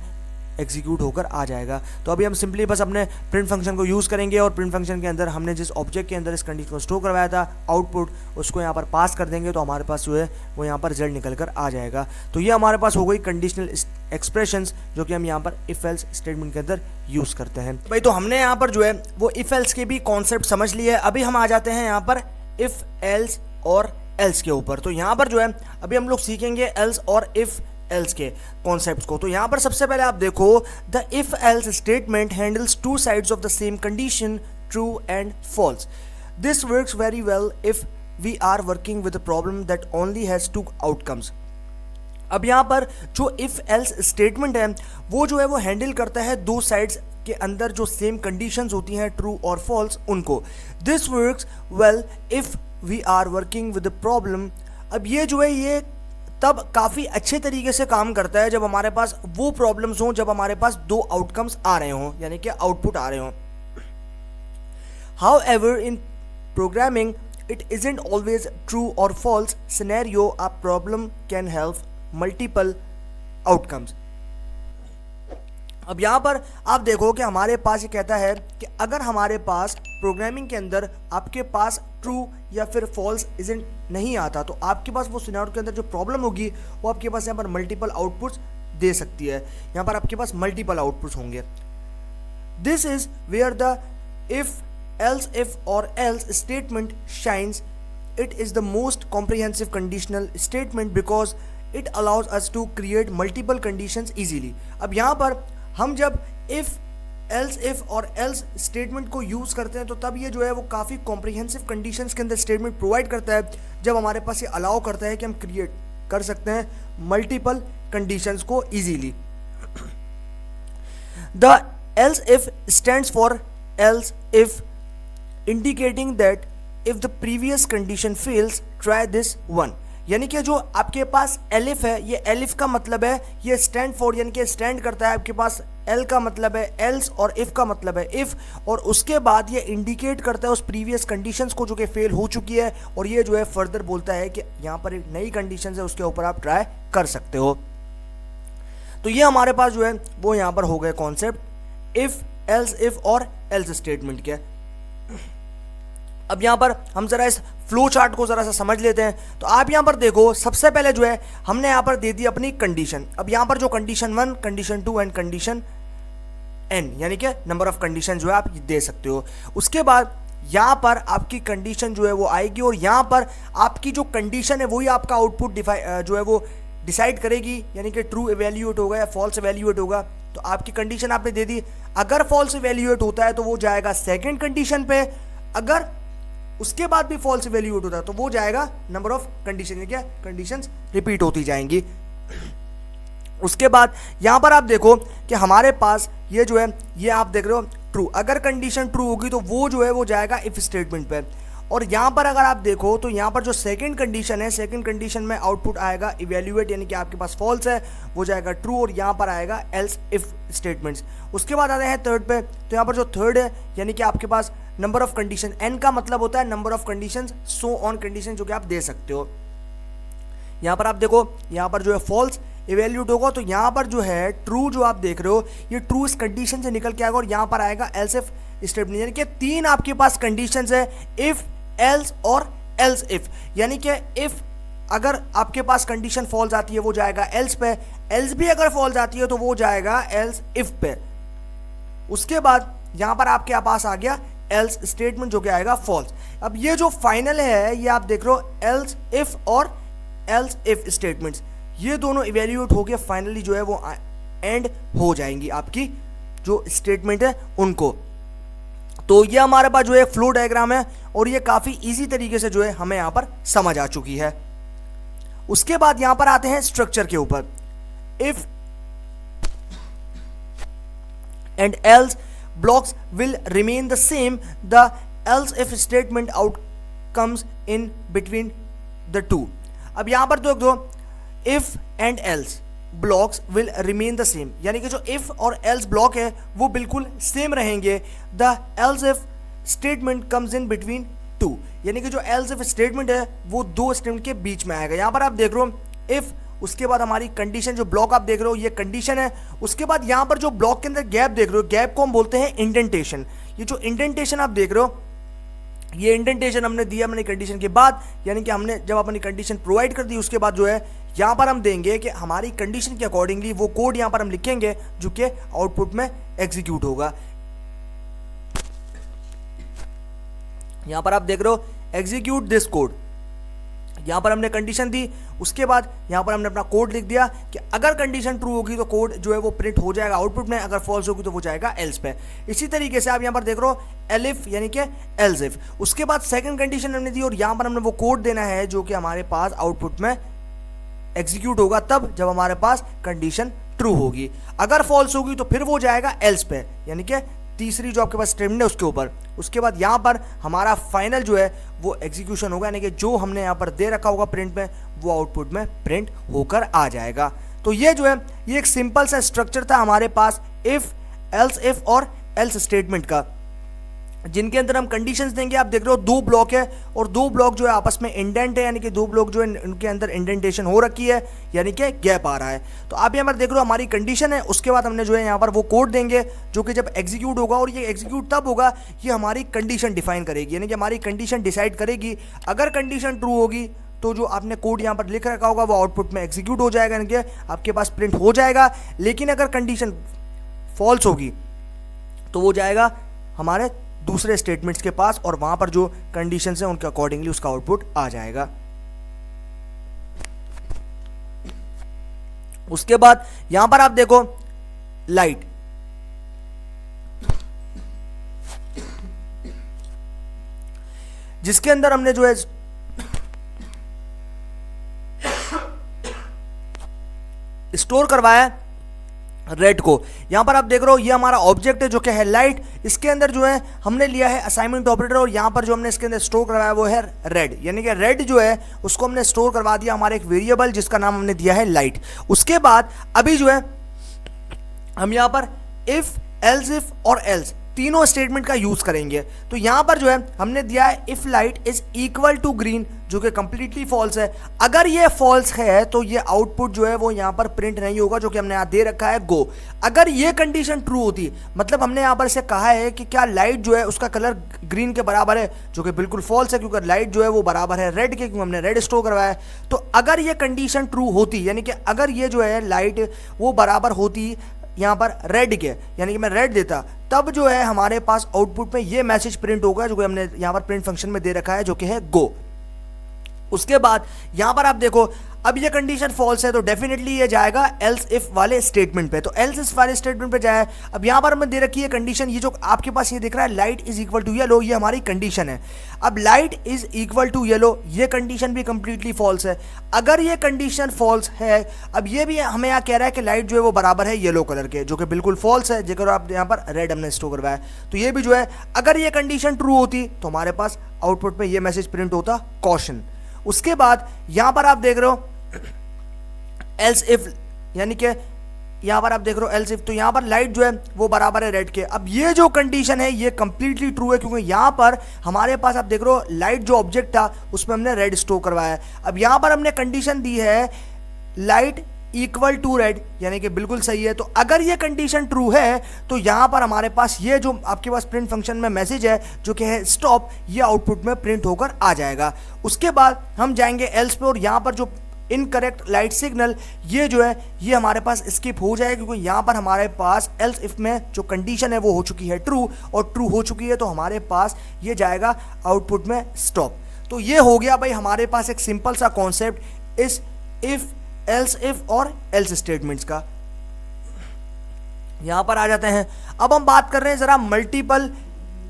एग्जीक्यूट होकर आ जाएगा। तो अभी हम सिंपली बस अपने प्रिंट फंक्शन को यूज़ करेंगे और प्रिंट फंक्शन के अंदर हमने जिस ऑब्जेक्ट के अंदर इस कंडीशन को स्टोर करवाया था आउटपुट उसको यहाँ पर पास कर देंगे तो हमारे पास जो है वो यहाँ पर रिजल्ट निकल कर आ जाएगा। तो ये हमारे पास हो गई कंडीशनल एक्सप्रेशंस जो कि हम यहाँ पर इफ एल्स स्टेटमेंट के अंदर यूज़ करते हैं। भाई तो हमने यहाँ पर जो है वो इफ एल्स के भी कॉन्सेप्ट समझ लिए। अभी हम आ जाते हैं यहाँ पर इफ एल्स और एल्स के ऊपर। तो यहाँ पर जो है अभी हम लोग सीखेंगे एल्स और इफ एल्स के कॉन्सेप्ट्स को। तो यहाँ पर सबसे पहले आप देखो the if else statement handles two sides of the same condition true and false. This works very well if we are working with a problem that only has two outcomes. अब यहाँ पर जो इफ एल्स स्टेटमेंट है वो जो है वो handle करता है दो साइड्स के अंदर जो सेम कंडीशंस होती हैं ट्रू और फॉल्स उनको। This works well if we are working with a problem. अब ये जो है ये तब काफ़ी अच्छे तरीके से काम करता है जब हमारे पास वो प्रॉब्लम्स हों जब हमारे पास दो आउटकम्स आ रहे हों यानी कि आउटपुट आ रहे हों। However in programming it isn't always true or false scenario, a problem can have multiple outcomes. अब यहाँ पर आप देखो कि हमारे पास ये कहता है कि अगर हमारे पास प्रोग्रामिंग के अंदर आपके पास ट्रू या फिर फॉल्स इजेंट नहीं आता तो आपके पास वो सिनेरियो के अंदर जो प्रॉब्लम होगी वो आपके पास यहाँ पर मल्टीपल आउटपुट्स दे सकती है। यहाँ पर आपके पास मल्टीपल आउटपुट्स होंगे। This is where the if or else statement shines. It is the most comprehensive conditional statement because it allows us to create multiple conditions easily. अब यहाँ पर हम जब if else if और else statement को use करते हैं तो तब ये जो है वो काफ़ी comprehensive conditions के अंदर statement provide करता है, जब हमारे पास ये allow करता है कि हम create कर सकते हैं multiple conditions को easily. The else if stands for else if, indicating that if the previous condition fails try this one. यानी कि जो आपके पास एलिफ है, ये एलिफ का मतलब है ये स्टैंड फॉर, यानी कि स्टैंड करता है। आपके पास एल का मतलब है एल्स और इफ का मतलब है इफ, और उसके बाद ये इंडिकेट करता है उस प्रीवियस कंडीशंस को जो कि फेल हो चुकी है, और ये जो है फर्दर बोलता है कि यहाँ पर एक नई कंडीशन है उसके ऊपर आप ट्राई कर सकते हो। तो ये हमारे पास जो है वो यहाँ पर हो गए कॉन्सेप्ट इफ एल्स इफ और एल्स स्टेटमेंट के। अब यहाँ पर हम जरा इस फ्लो चार्ट को जरा सा समझ लेते हैं। तो आप यहाँ पर देखो, सबसे पहले जो है हमने यहाँ पर दे दी अपनी कंडीशन। अब यहाँ पर जो condition 1, condition 2 and condition n, यानी कि नंबर ऑफ कंडीशन जो है आप दे सकते हो। उसके बाद यहाँ पर आपकी कंडीशन जो है वो आएगी, और यहाँ पर आपकी जो कंडीशन है वही आपका आउटपुट जो है वो डिसाइड करेगी, यानी कि ट्रू इवेल्यूएट होगा या फॉल्स इवेल्यूएट होगा। तो आपकी कंडीशन आपने दे दी, अगर फॉल्स इवेल्यूएट होता है तो वो जाएगा सेकंड कंडीशन पे, अगर उसके बाद भी फॉल्स इवेल्यूएट होता है तो वो जाएगा नंबर ऑफ कंडीशन, क्या कंडीशंस रिपीट होती जाएंगी। उसके बाद यहां पर आप देखो कि हमारे पास ये जो है ये आप देख रहे हो ट्रू, अगर कंडीशन ट्रू होगी तो वो जो है वो जाएगा इफ स्टेटमेंट पे। और यहाँ पर अगर आप देखो तो यहाँ पर जो सेकंड कंडीशन है, सेकंड कंडीशन में आउटपुट आएगा इवेल्यूएट, यानी कि आपके पास फॉल्स है वो जाएगा ट्रू, और यहाँ पर आएगा एल्स इफ स्टेटमेंट्स। उसके बाद आते हैं थर्ड पे। तो यहाँ पर जो थर्ड है यानी कि आपके पास नंबर ऑफ कंडीशन, एन का मतलब होता है number of condition, so on condition जो कि आप दे सकते हो। यहाँ पर आप देखो, यहाँ पर जो है फॉल्स इवेल्यूएट होगा, तो यहाँ पर जो है ट्रू जो आप देख रहे हो ये ट्रू इस कंडीशन से निकल के आएगा, और यहाँ पर आएगा एल्स इफ स्टेटमेंट। यानी कि तीन आपके पास कंडीशंस है, इफ एल्स और एल्स इफ। यानी कि इफ अगर आपके पास कंडीशन फॉल्स आती है वो जाएगा एल्स पे, एल्स भी अगर फॉल्स आती है तो वो जाएगा एल्स इफ पे। उसके बाद यहां पर आपके पास आ गया एल्स स्टेटमेंट जो कि आएगा फॉल्स। अब ये जो फाइनल है ये आप देख रहे हो एल्स इफ और एल्स इफ स्टेटमेंट्स, ये दोनों इवेल्यूएट होके फाइनली जो है वो एंड हो जाएंगी आपकी जो स्टेटमेंट है उनको। तो ये हमारे पास जो है फ्लो डायग्राम है, और ये काफी इजी तरीके से जो है हमें यहां पर समझ आ चुकी है। उसके बाद यहां पर आते हैं स्ट्रक्चर के ऊपर। If and else blocks will remain the same, the else if statement outcomes in between the two. अब यहां पर देख दो if and else blocks will remain the same, यानी कि जो if और else block है वो बिल्कुल सेम रहेंगे। the else if statement comes in between two, यानी कि जो else if statement है वो दो स्टेटमेंट के बीच में आएगा। यहां पर आप देख रहे हो if, उसके बाद हमारी कंडीशन, जो ब्लॉक आप देख रहे हो ये कंडीशन है। उसके बाद यहां पर जो ब्लॉक के अंदर गैप देख रहे हो, गैप को हम बोलते हैं इंडेंटेशन। ये जो इंडेंटेशन आप देख रहे हो ये इंडेंटेशन हमने दिया अपनी कंडीशन के बाद, यानी कि हमने जब अपनी कंडीशन प्रोवाइड कर दी उसके बाद जो है यहां पर हम देंगे कि हमारी कंडीशन के अकॉर्डिंगली वो कोड यहां पर हम लिखेंगे जो कि आउटपुट में एग्जीक्यूट होगा। यहां पर आप देख रहे हो एग्जीक्यूट दिस कोड, यहां पर हमने कंडीशन दी, उसके बाद यहां पर हमने अपना कोड लिख दिया कि अगर कंडीशन ट्रू होगी तो कोड जो है वो प्रिंट हो जाएगा आउटपुट में, अगर फॉल्स होगी तो वो जाएगा एल्स पे। इसी तरीके से आप यहां पर देख रहे हो एलिफ यानी कि एल्स इफ। उसके बाद सेकंड कंडीशन हमने दी और यहां पर हमने वो कोड देना है जो कि हमारे पास आउटपुट में एग्जीक्यूट होगा तब जब हमारे पास कंडीशन ट्रू होगी। अगर फॉल्स होगी तो फिर वो जाएगा एल्स पे, यानी कि तीसरी जो आपके पास स्टेटमेंट है उसके ऊपर। उसके बाद यहाँ पर हमारा फाइनल जो है वो एग्जीक्यूशन होगा, यानी कि जो हमने यहाँ पर दे रखा होगा प्रिंट में वो आउटपुट में प्रिंट होकर आ जाएगा। तो ये जो है ये एक सिंपल सा स्ट्रक्चर था हमारे पास इफ, एल्स इफ और एल्स स्टेटमेंट का। जिनके अंदर हम कंडीशंस देंगे। आप देख रहे हो दो ब्लॉक है और दो ब्लॉक जो है आपस में इंडेंट है, यानी कि दो ब्लॉक जो है उनके अंदर इंडेंटेशन हो रखी है, यानी कि गैप आ रहा है। तो आप यहाँ पर देख रहे हो हमारी कंडीशन है, उसके बाद हमने जो है यहाँ पर वो कोड देंगे जो कि जब एग्जीक्यूट होगा, और ये एग्जीक्यूट तब होगा ये हमारी कंडीशन डिफाइन करेगी, यानी कि हमारी कंडीशन डिसाइड करेगी। अगर कंडीशन ट्रू होगी तो जो आपने कोड यहाँ पर लिख रखा होगा वो आउटपुट में एग्जीक्यूट हो जाएगा, यानी कि आपके पास प्रिंट हो जाएगा। लेकिन अगर कंडीशन फॉल्स होगी तो वो जाएगा हमारे दूसरे स्टेटमेंट्स के पास, और वहां पर जो कंडीशंस हैं उनके अकॉर्डिंगली उसका आउटपुट आ जाएगा। उसके बाद यहां पर आप देखो लाइट, जिसके अंदर हमने जो है स्टोर करवाया रेड को। यहां पर आप देख रहे हो ये हमारा ऑब्जेक्ट है जो कि है लाइट, इसके अंदर जो है हमने लिया है असाइनमेंट ऑपरेटर, और यहां पर जो हमने इसके अंदर स्टोर करवाया वो है रेड, यानी कि रेड जो है उसको हमने स्टोर करवा दिया हमारे एक वेरिएबल जिसका नाम हमने दिया है लाइट। उसके बाद अभी जो है हम यहां पर इफ, एल्स इफ और एल्स तीनों स्टेटमेंट का यूज करेंगे। तो यहां पर जो है हमने दिया है if light is equal to green, जो कि कंप्लीटली फॉल्स है। अगर ये फॉल्स है तो ये आउटपुट जो है वो यहां पर प्रिंट नहीं होगा, जो कि हमने यहां दे रखा है गो। अगर ये कंडीशन ट्रू होती, मतलब हमने यहां पर से कहा है कि क्या लाइट जो है उसका कलर ग्रीन के बराबर है, जो कि बिल्कुल फॉल्स है क्योंकि लाइट जो है वो बराबर है रेड के, क्योंकि हमने रेड स्टोर करवाया है। तो अगर ये कंडीशन ट्रू होती, यानी कि अगर ये जो है लाइट वो बराबर होती यहाँ पर रेड के, यानी कि मैं रेड देता, तब जो है हमारे पास आउटपुट में ये मैसेज प्रिंट होगा जो कि हमने यहाँ पर प्रिंट फंक्शन में दे रखा है, जो कि है गो। उसके बाद यहाँ पर आप देखो अब ये कंडीशन फॉल्स है तो डेफिनेटली ये जाएगा एल्स इफ वाले स्टेटमेंट पे, तो एल्स इफ वाले स्टेटमेंट पे जाए। अब यहाँ पर हमें दे रखी है कंडीशन, ये जो आपके पास ये दिख रहा है light is equal to yellow, ये हमारी कंडीशन है। अब light is equal to yellow, ये कंडीशन भी कंप्लीटली फॉल्स है। अगर ये कंडीशन फॉल्स है, अब ये भी हमें यहाँ कह रहा है कि लाइट जो है वो बराबर है येलो कलर के, जो कि बिल्कुल फॉल्स है, जेकर आप यहाँ पर रेड हमने स्टोर करवाया। तो ये भी जो है अगर ये कंडीशन ट्रू होती तो हमारे पास आउटपुट में ये मैसेज प्रिंट होता कॉशन। उसके बाद यहां पर आप देख रहे हो एल्स इफ, यानी कि यहां पर आप देख रहे हो एल्स इफ, तो यहां पर लाइट जो है वो बराबर है रेड के। अब ये जो कंडीशन है ये कंप्लीटली ट्रू है, क्योंकि यहां पर हमारे पास आप देख रहे हो लाइट जो ऑब्जेक्ट था उसमें हमने रेड स्टोर करवाया है। अब यहां पर हमने कंडीशन दी है लाइट इक्वल टू रेड, यानी कि बिल्कुल सही है। तो अगर ये कंडीशन ट्रू है तो यहां पर हमारे पास ये जो आपके पास प्रिंट फंक्शन में मैसेज है जो कि है स्टॉप, ये आउटपुट में प्रिंट होकर आ जाएगा। उसके बाद हम जाएंगे एल्स पे, और यहां पर जो इनकरेक्ट लाइट सिग्नल ये जो है ये हमारे पास स्किप हो जाएगा, क्योंकि यहां पर हमारे पास एल्स इफ में जो कंडीशन है वो हो चुकी है ट्रू, और ट्रू हो चुकी है तो हमारे पास ये जाएगा आउटपुट में स्टॉप। तो ये हो गया भाई हमारे पास एक सिंपल सा कॉन्सेप्ट इस इफ, एल्स इफ और एल्स स्टेटमेंट्स का। यहां पर आ जाते हैं, अब हम बात कर रहे हैं जरा मल्टीपल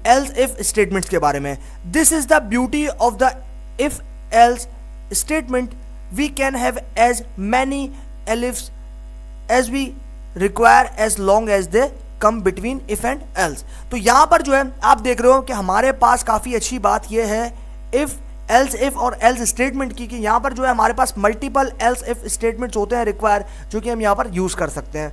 एल्स इफ स्टेटमेंट्स के बारे में। This is the beauty of the if else statement, we can have as many elifs as we require as long as they come between if and else. तो यहां पर जो है आप देख रहे हो कि हमारे पास काफी अच्छी बात यह है इफ, एल्स इफ और एल्स स्टेटमेंट की, कि यहां पर जो है हमारे पास मल्टीपल एल्स इफ स्टेटमेंट्स होते हैं रिक्वायर, जो कि हम यहां पर यूज कर सकते हैं।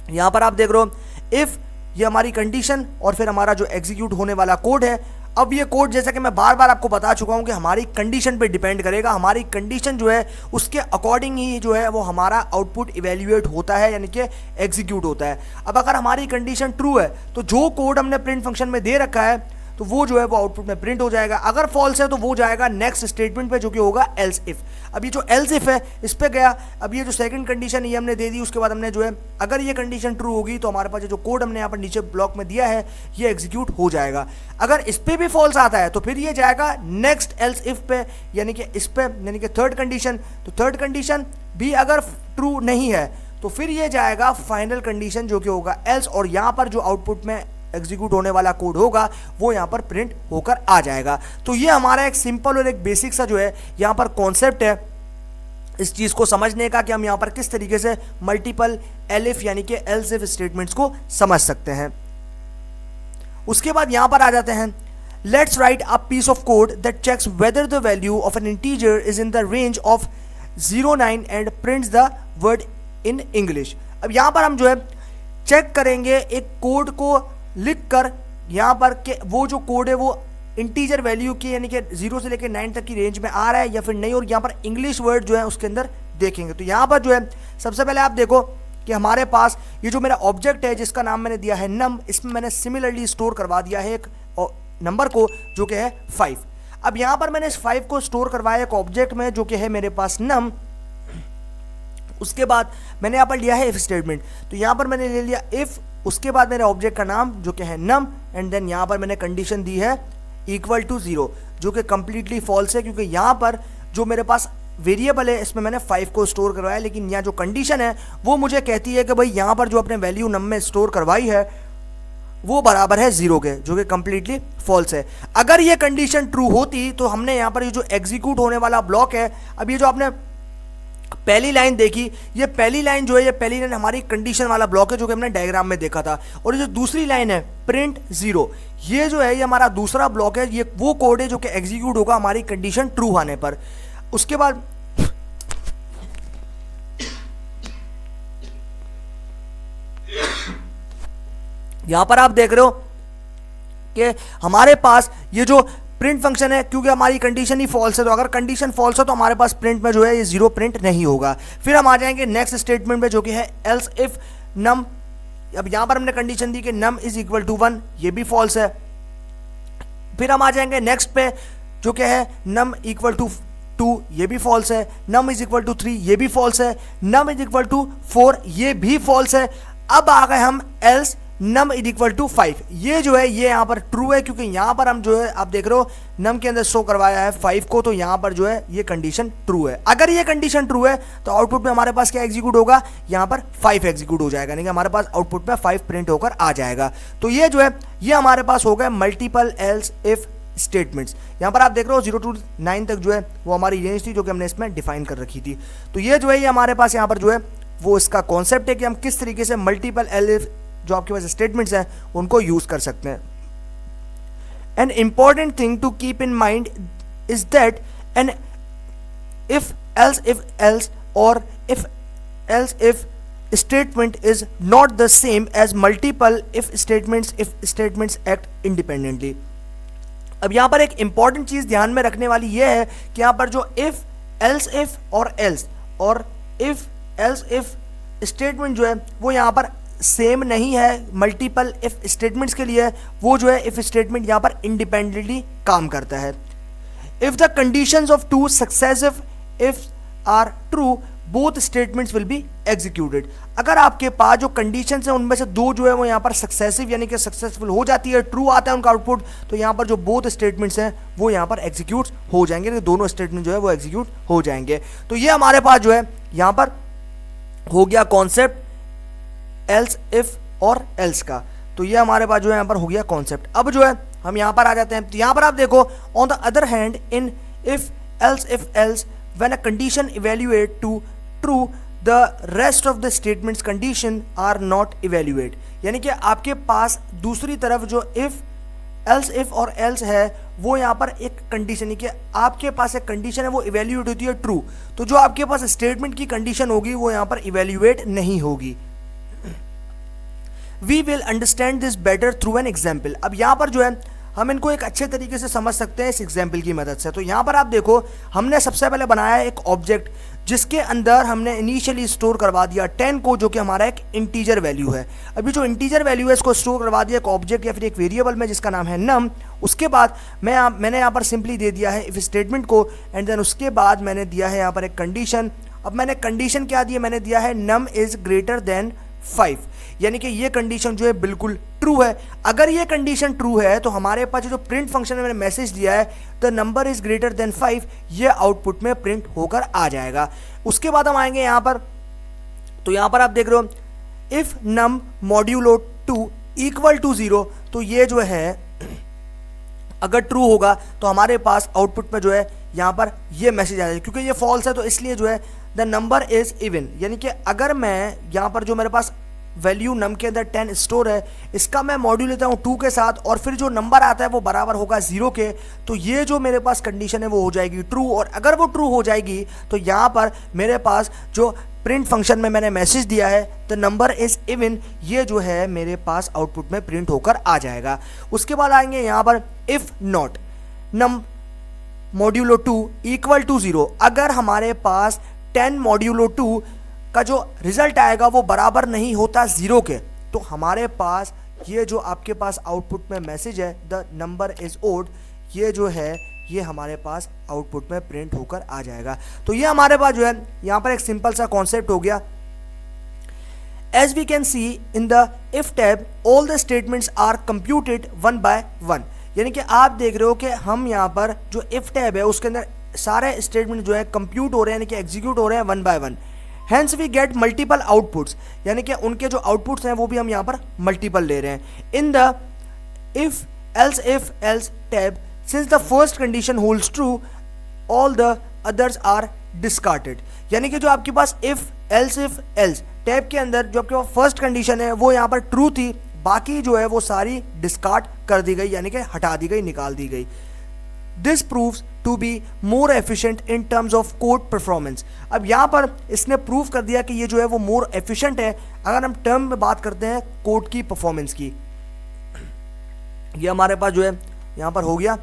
यहां पर आप देख रहे हो इफ, ये हमारी कंडीशन और फिर हमारा जो एग्जीक्यूट होने वाला कोड है। अब ये कोड जैसा कि मैं बार बार आपको बता चुका हूं कि हमारी कंडीशन पे डिपेंड करेगा, हमारी कंडीशन जो है उसके अकॉर्डिंग ही जो है वो हमारा आउटपुट इवेल्युएट होता है, यानी कि एग्जीक्यूट होता है। अब अगर हमारी कंडीशन ट्रू है तो जो कोड हमने प्रिंट फंक्शन में दे रखा है तो वो जो है वो आउटपुट में प्रिंट हो जाएगा। अगर फॉल्स है तो वो जाएगा नेक्स्ट स्टेटमेंट पे, जो कि होगा एल्स इफ। अब ये जो एल्स इफ है इस पे गया, अब ये जो सेकंड कंडीशन ये हमने दे दी, उसके बाद हमने जो है अगर ये कंडीशन ट्रू होगी तो हमारे पास जो कोड हमने यहाँ पर नीचे ब्लॉक में दिया है ये एग्जीक्यूट हो जाएगा। अगर इस पे भी फॉल्स आता है तो फिर ये जाएगा नेक्स्ट एल्स इफ पे, यानी कि इस पे, यानी कि थर्ड कंडीशन। तो थर्ड कंडीशन भी अगर ट्रू नहीं है तो फिर ये जाएगा फाइनल कंडीशन, जो कि होगा एल्स, और यहाँ पर जो आउटपुट में एग्जीक्यूट होने वाला कोड होगा वो यहां पर प्रिंट होकर आ जाएगा। तो ये हमारा एक सिंपल और एक बेसिक सा जो है यहां पर कॉन्सेप्ट है इस चीज को समझने का, कि हम यहां पर किस तरीके से मल्टीपल एलिफ यानी कि एल्स इफ स्टेटमेंट्स को समझ सकते हैं। उसके बाद यहां पर आ जाते हैं, let's write a piece of code that checks whether the value of an integer is in the range of 09 and prints the word in English. अब यहां पर हम जो है चेक करेंगे एक कोड को लिखकर यहाँ पर के वो जो कोड है वो इंटीजर वैल्यू की यानी कि 0 से लेकर 9 तक की रेंज में आ रहा है या फिर नहीं, और यहाँ पर इंग्लिश वर्ड जो है उसके अंदर देखेंगे। तो यहाँ पर जो है सबसे पहले आप देखो कि हमारे पास ये जो मेरा ऑब्जेक्ट है जिसका नाम मैंने दिया है नम, इसमें मैंने सिमिलरली स्टोर करवा दिया है एक नंबर को जो कि है 5। अब यहाँ पर मैंने इस 5 को स्टोर करवाया एक ऑब्जेक्ट में जो कि है मेरे पास नम। उसके बाद मैंने यहाँ पर लिया है इफ स्टेटमेंट, तो यहाँ पर मैंने ले लिया इफ, उसके बाद मेरे ऑब्जेक्ट का नाम जो कि है नम, एंड देन यहाँ पर मैंने कंडीशन दी है इक्वल टू 0 जो कि कंप्लीटली फॉल्स है, क्योंकि यहाँ पर जो मेरे पास वेरिएबल है इसमें मैंने 5 को स्टोर करवाया, लेकिन यहाँ जो कंडीशन है वो मुझे कहती है कि भाई यहाँ पर जो अपने वैल्यू नम में स्टोर करवाई है वो बराबर है 0 के, जो कि कंप्लीटली फॉल्स है। अगर ये कंडीशन ट्रू होती तो हमने यहाँ पर ये जो एग्जीक्यूट होने वाला ब्लॉक है, अब ये जो आपने पहली लाइन देखी, ये पहली लाइन जो है, ये पहली लाइन हमारी कंडीशन वाला ब्लॉक है जो कि हमने डायग्राम में देखा था, और ये जो दूसरी लाइन है प्रिंट 0, ये जो है ये हमारा दूसरा ब्लॉक है, ये वो कोड है जो कि एग्जीक्यूट होगा हमारी कंडीशन ट्रू आने पर। उसके बाद यहां पर आप देख रहे हो कि हमारे पास ये जो प्रिंट फंक्शन है, क्योंकि हमारी कंडीशन ही फॉल्स है, तो अगर कंडीशन फॉल्स है तो हमारे पास प्रिंट में जो है ये 0 प्रिंट नहीं होगा। फिर हम आ जाएंगे नेक्स्ट स्टेटमेंट में जो कि है एल्स इफ नम। अब यहां पर हमने कंडीशन दी कि नम इज इक्वल टू 1, ये भी फॉल्स है। फिर हम आ जाएंगे नेक्स्ट पे जो कि है नम इक्वल टू 2, ये भी फॉल्स है। नम इज इक्वल टू 3, ये भी फॉल्स है। नम इज इक्वल टू 4, ये भी फॉल्स है। अब आ गए हम else num is equal to 5, ये जो है ये यहाँ पर ट्रू है, क्योंकि यहाँ पर हम जो है आप देख रहे हो नम के अंदर शो करवाया है 5 को, तो यहाँ पर जो है ये कंडीशन ट्रू है। अगर ये कंडीशन ट्रू है तो आउटपुट में हमारे पास क्या एग्जीक्यूट होगा, यहाँ पर 5 एग्जीक्यूट हो जाएगा, नहीं कि हमारे पास आउटपुट में 5 प्रिंट होकर आ जाएगा। तो ये जो है ये हमारे पास हो गए मल्टीपल एल्स इफ स्टेटमेंट्स। यहाँ पर आप देख रहे हो 0 to 9 तक जो है वो हमारी रेंज थी जो कि हमने इसमें डिफाइन कर रखी थी। तो ये जो है ये हमारे पास यहाँ पर जो है वो इसका कॉन्सेप्ट है कि हम किस तरीके से मल्टीपल एल्स जो आपके पास स्टेटमेंट्स हैं उनको यूज कर सकते हैं। An important thing to keep in mind is that an if else और if else if statement is not the same as multiple if statements act independently. अब यहां पर एक इंपॉर्टेंट चीज ध्यान में रखने वाली यह है कि यहां पर जो इफ एल्स इफ स्टेटमेंट जो है वो यहां पर सेम नहीं है मल्टीपल इफ स्टेटमेंट्स के लिए, वो जो है इफ स्टेटमेंट यहां पर इंडिपेंडेंटली काम करता है। If the conditions of two successive if are true both statements will be executed. अगर आपके पास जो कंडीशंस हैं उनमें से दो जो है वो यहाँ पर सक्सेसिव यानी कि सक्सेसफुल हो जाती है, ट्रू आता है उनका आउटपुट, तो यहाँ पर जो बोथ स्टेटमेंट्स हैं वो यहाँ पर एग्जीक्यूट हो जाएंगे, तो दोनों स्टेटमेंट जो है वो एग्जीक्यूट हो जाएंगे। तो ये हमारे पास जो है यहाँ पर हो गया कॉन्सेप्ट एल्स इफ और एल्स का। तो ये हमारे पास जो है यहाँ पर हो गया कॉन्सेप्ट। अब जो है हम यहाँ पर आ जाते हैं, तो यहाँ पर आप देखो on the other hand in if else when a condition evaluate to true the rest of the statements condition are not evaluate. यानी कि आपके पास दूसरी तरफ जो इफ और एल्स है वो यहाँ पर एक कंडीशन है कि आपके पास एक कंडीशन है वो इवेल्युएट होती है ट्रू, तो जो आपके पास स्टेटमेंट की कंडीशन होगी वो यहाँ पर इवेल्युएट नहीं होगी। We will understand this better through an example। अब यहाँ पर जो है हम इनको एक अच्छे तरीके से समझ सकते हैं इस एग्जाम्पल की मदद से। तो यहाँ पर आप देखो हमने सबसे पहले बनाया एक ऑब्जेक्ट जिसके अंदर हमने इनिशियली स्टोर करवा दिया 10 को, जो कि हमारा एक इंटीजर वैल्यू है। अभी जो इंटीजर वैल्यू है इसको स्टोर करवा दिया एक ऑब्जेक्ट या फिर एक वेरिएबल में जिसका नाम है नम। उसके बाद मैंने यहाँ पर सिंपली दे दिया है इफ स्टेटमेंट को, एंड देन उसके बाद मैंने दिया है यहाँ पर एक कंडीशन। अब मैंने कंडीशन क्या दी, मैंने दिया है नम इज ग्रेटर देन 5, यानी कि ये कंडीशन जो है बिल्कुल ट्रू है। अगर ये कंडीशन ट्रू है तो हमारे पास जो प्रिंट फंक्शन में मैंने मैसेज दिया है the number is greater than 5, ये आउटपुट में प्रिंट होकर आ जाएगा। उसके बाद हम आएंगे यहाँ पर, तो यहाँ पर आप देख रहे हो if num modulo 2 equal to 0, तो ये जो है अगर ट्रू होगा तो हमारे पास आउटपुट में जो है यहाँ पर ये मैसेज आ जाएगा। क्योंकि ये फॉल्स है तो इसलिए जो है द नंबर इज इवन, यानी कि अगर मैं यहाँ पर जो मेरे पास वैल्यू नम के अंदर 10 स्टोर है इसका मैं मॉड्यूल लेता हूँ 2 के साथ और फिर जो नंबर आता है वो बराबर होगा 0 के, तो ये जो मेरे पास कंडीशन है वो हो जाएगी ट्रू। और अगर वो ट्रू हो जाएगी तो यहाँ पर मेरे पास जो प्रिंट फंक्शन में मैंने मैसेज दिया है द नंबर इज इवन, ये जो है मेरे पास आउटपुट में प्रिंट होकर आ जाएगा। उसके बाद आएंगे यहाँ पर if not num modulo 2 equal to 0, अगर हमारे पास 10 मॉड्यूलो 2 का जो रिजल्ट आएगा वो बराबर नहीं होता 0 के, तो हमारे पास ये जो आपके पास आउटपुट में मैसेज है द नंबर इज ओड, ये जो है ये हमारे पास आउटपुट में प्रिंट होकर आ जाएगा। तो ये हमारे पास जो है यहाँ पर एक सिंपल सा कॉन्सेप्ट हो गया। As we can see in the if tab all the statements are computed one by one, यानी कि आप देख रहे हो कि हम यहाँ पर जो इफ टैब है उसके अंदर सारे स्टेटमेंट जो है कंप्यूट हो रहे हैं, यानी कि एग्जीक्यूट हो रहे हैं one by one. Hence we get multiple outputs, यानी कि उनके जो आउटपुट्स हैं वो भी हम यहाँ पर मल्टीपल ले रहे हैं। In the if else tab since the first condition holds true all the others are discarded, यानी कि जो आपके पास if else टैब के अंदर जो आपके पास फर्स्ट कंडीशन है वो यहाँ पर ट्रू थी, बाकी जो है वो सारी डिस्कार्ड कर दी गई, यानी कि हटा दी गई, निकाल दी गई। This proves to be more efficient in terms of code performance. अब यहाँ पर इसने प्रूव कर दिया कि ये जो है वो मोर एफिशिएंट है अगर हम टर्म में बात करते हैं कोड की परफॉर्मेंस की। ये हमारे पास जो है यहाँ पर हो गया।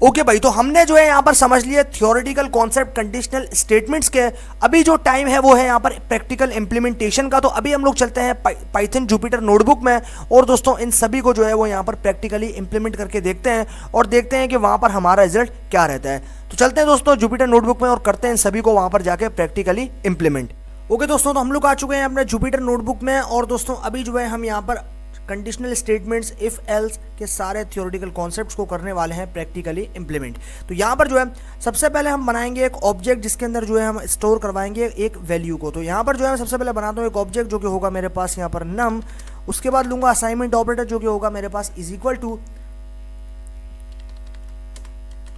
ओके भाई, तो हमने जो है यहाँ पर समझ लिया थियोरेटिकल कॉन्सेप्ट कंडीशनल स्टेटमेंट्स के। अभी जो टाइम है वो है यहाँ पर प्रैक्टिकल इंप्लीमेंटेशन का। तो अभी हम लोग चलते हैं पाइथन जुपिटर नोटबुक में और दोस्तों इन सभी को जो है वो यहाँ पर प्रैक्टिकली इंप्लीमेंट करके देखते हैं और देखते हैं कि वहाँ पर हमारा रिजल्ट क्या रहता है। तो चलते हैं दोस्तों जुपिटर नोटबुक में और करते हैं इन सभी को वहाँ पर जाके प्रैक्टिकली इंप्लीमेंट। ओके दोस्तों, तो हम लोग आ चुके हैं अपने जुपिटर नोटबुक में और दोस्तों अभी जो है हम यहाँ पर कंडीशनल स्टेटमेंट्स इफ एल्स के सारे थियोरेटिकल कॉन्सेप्ट्स को करने वाले हैं प्रैक्टिकली इंप्लीमेंट। तो यहाँ पर जो है सबसे पहले हम बनाएंगे एक ऑब्जेक्ट जिसके अंदर जो है हम स्टोर करवाएंगे एक वैल्यू को। तो यहाँ पर जो है मैं सबसे पहले बनाता हूँ एक ऑब्जेक्ट जो कि होगा मेरे पास यहाँ पर नम, उसके बाद लूंगा असाइनमेंट ऑपरेटर जो कि होगा मेरे पास is equal to,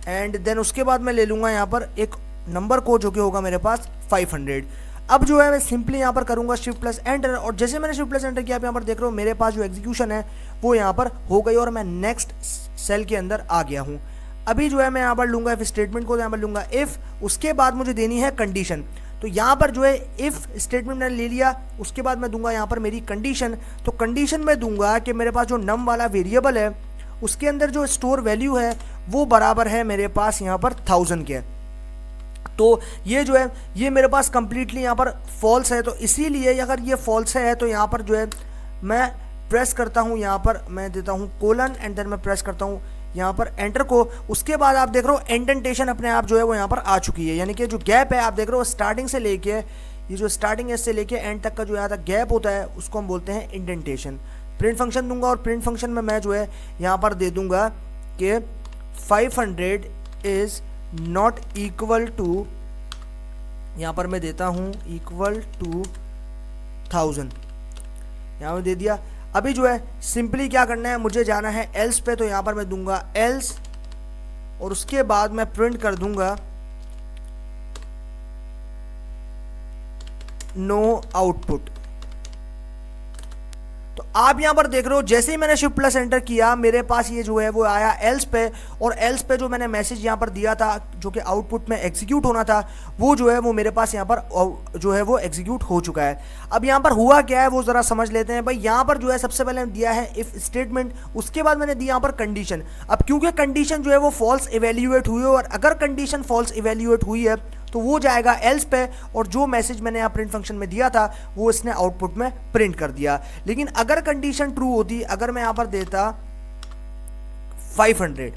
and then उसके बाद मैं ले लूंगा यहाँ पर एक नंबर को जो कि होगा मेरे पास 500। अब जो है मैं सिंपली यहाँ पर करूंगा शिफ्ट प्लस एंटर और जैसे मैंने शिफ्ट प्लस एंटर किया आप यहाँ पर देख रहे हो मेरे पास जो एग्जीक्यूशन है वो यहाँ पर हो गई और मैं नेक्स्ट सेल के अंदर आ गया हूँ। अभी जो है मैं यहाँ पर लूंगा इफ स्टेटमेंट को, यहाँ पर लूंगा इफ, उसके बाद मुझे देनी है कंडीशन। तो यहाँ पर जो है इफ स्टेटमेंट मैंने ले लिया, उसके बाद मैं दूंगा यहाँ पर मेरी कंडीशन। तो कंडीशन में दूंगा कि मेरे पास जो नम वाला वेरिएबल है उसके अंदर जो स्टोर वैल्यू है वो बराबर है मेरे पास यहाँ पर 1000 के। तो ये जो है ये मेरे पास कंप्लीटली यहाँ पर फॉल्स है, तो इसीलिए अगर ये फॉल्स है तो यहाँ पर जो है मैं प्रेस करता हूँ, यहाँ पर मैं देता हूँ कोलन एंड देन मैं प्रेस करता हूँ यहाँ पर एंटर को। उसके बाद आप देख रहे हो इंडेंटेशन अपने आप जो है वो यहाँ पर आ चुकी है, यानी कि जो गैप है आप देख रहे हो स्टार्टिंग से लेके ये जो स्टार्टिंग है इससे लेके एंड तक का जो यहाँ तक गैप होता है उसको हम बोलते हैं इंडेंटेशन। प्रिंट फंक्शन दूंगा और प्रिंट फंक्शन में मैं जो है यहाँ पर दे दूंगा कि 500 इज नॉट इक्वल टू, यहाँ पर मैं देता हूँ इक्वल टू 1000, यहाँ पर दे दिया। अभी जो है सिंपली क्या करना है, मुझे जाना है एल्स पे, तो यहाँ पर मैं दूंगा एल्स और उसके बाद मैं प्रिंट कर दूंगा नो आउटपुट। तो आप यहां पर देख रहे हो जैसे ही मैंने शिफ्ट प्लस एंटर किया मेरे पास ये जो है वो आया एल्स पे, और एल्स पे जो मैंने मैसेज यहां पर दिया था जो कि आउटपुट में एग्जीक्यूट होना था वो जो है वो मेरे पास यहां पर जो है वो एग्जीक्यूट हो चुका है। अब यहां पर हुआ क्या है वो जरा समझ लेते हैं भाई। यहां पर जो है सबसे पहले दिया है इफ स्टेटमेंट, उसके बाद मैंने दिया यहां पर कंडीशन। अब क्योंकि कंडीशन जो है वो फॉल्स इवेल्युएट हुई है और अगर कंडीशन फॉल्स इवेल्युएट हुई है तो वो जाएगा एल्स पे, और जो मैसेज मैंने यहाँ प्रिंट फंक्शन में दिया था वो इसने आउटपुट में प्रिंट कर दिया। लेकिन अगर कंडीशन ट्रू होती, अगर मैं यहाँ पर देता 500,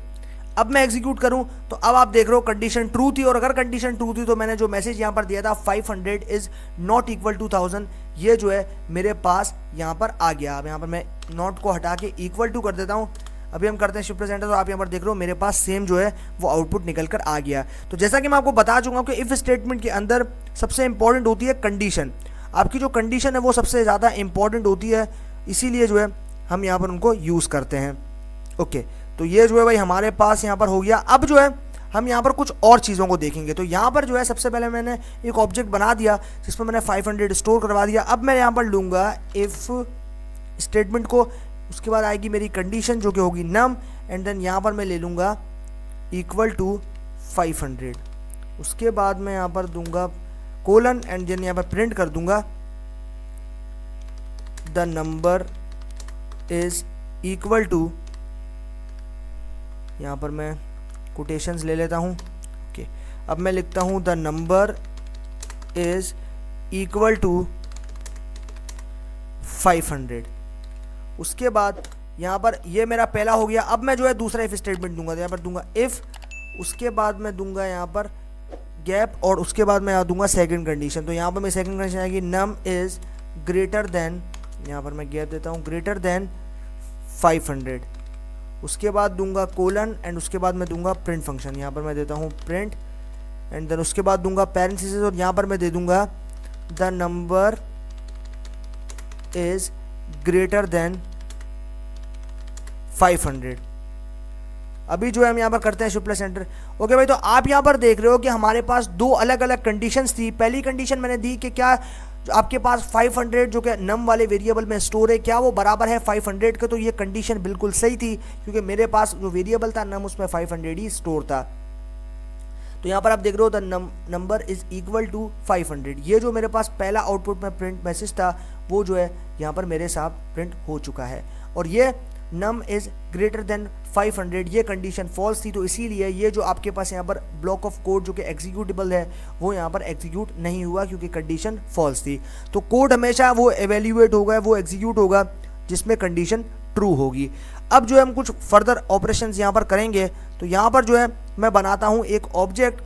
अब मैं एग्जीक्यूट करूं तो अब आप देख रहे हो कंडीशन ट्रू थी, और अगर कंडीशन ट्रू थी तो मैंने जो मैसेज यहाँ पर दिया था 500 इज नॉट इक्वल टू 1000, ये जो है मेरे पास यहाँ पर आ गया। अब यहाँ पर मैं नॉट को हटा के इक्वल टू कर देता हूँ। अभी हम करते हैं शिफ्ट प्लस एंटर, तो आप यहाँ पर देख रहे हो मेरे पास सेम जो है वो आउटपुट निकल कर आ गया। तो जैसा कि मैं आपको बता चुका हूँ कि इफ स्टेटमेंट के अंदर सबसे इंपॉर्टेंट होती है कंडीशन। आपकी जो कंडीशन है वो सबसे ज़्यादा इंपॉर्टेंट होती है, इसीलिए जो है हम यहाँ पर उनको यूज़ करते हैं। ओके, तो ये जो है भाई हमारे पास यहाँ पर हो गया। अब जो है हम यहाँ पर कुछ और चीज़ों को देखेंगे। तो यहाँ पर जो है सबसे पहले मैंने एक ऑब्जेक्ट बना दिया जिसमें मैंने 500 स्टोर करवा दिया। अब मैं यहाँ पर लूँगा इफ़ स्टेटमेंट को, उसके बाद आएगी मेरी कंडीशन जो कि होगी नम, एंड देन यहाँ पर मैं ले लूँगा इक्वल टू 500। उसके बाद मैं यहाँ पर दूंगा कोलन एंड देन यहाँ पर प्रिंट कर दूंगा the number is equal to, यहाँ पर मैं कोटेशंस ले लेता हूँ। ओके, अब मैं लिखता हूँ the number is equal to 500। उसके बाद यहाँ पर ये मेरा पहला हो गया। अब मैं जो है दूसरा इफ स्टेटमेंट दूंगा, तो यहाँ पर दूंगा इफ, उसके बाद मैं दूंगा यहाँ पर गैप, और उसके बाद मैं यहाँ दूंगा सेकंड कंडीशन। तो यहाँ पर मैं सेकंड कंडीशन आएगी नम इज ग्रेटर देन, यहाँ पर मैं गैप देता हूँ, ग्रेटर देन 500। उसके बाद दूंगा कोलन एंड उसके बाद मैं दूंगा प्रिंट फंक्शन, यहाँ पर मैं देता हूँ प्रिंट एंड देन उसके बाद दूंगा पैरेंथेसिस, और यहाँ पर मैं दे दूंगा the number is greater then 500। अभी जो है हम यहाँ पर करते हैं शिफ्ट प्लस एंटर। ओके भाई, तो आप यहाँ पर देख रहे हो कि हमारे पास दो अलग अलग कंडीशंस थी। पहली कंडीशन मैंने दी कि क्या आपके पास 500 जो कि नम वाले वेरिएबल में स्टोर है, क्या वो बराबर है 500 के। तो ये कंडीशन बिल्कुल सही थी, क्योंकि मेरे पास जो वेरिएबल था नम उसमें 500 ही स्टोर था। तो यहाँ पर आप देख रहे हो the number is equal to 500। ये जो मेरे पास पहला आउटपुट में प्रिंट मैसेज था वो जो है यहाँ पर मेरे साथ प्रिंट हो चुका है। और ये नम इज ग्रेटर देन 500 ये कंडीशन फॉल्स थी, तो इसीलिए ये जो आपके पास यहाँ पर ब्लॉक ऑफ कोड जो कि एग्जीक्यूटेबल है वो यहाँ पर एग्जीक्यूट नहीं हुआ, क्योंकि कंडीशन फॉल्स थी। तो कोड हमेशा वो एवेल्यूएट होगा, वो एग्जीक्यूट होगा जिसमें कंडीशन ट्रू होगी। अब जो है हम कुछ फर्दर ऑपरेशंस यहाँ पर करेंगे। तो यहाँ पर जो है मैं बनाता हूँ एक ऑब्जेक्ट,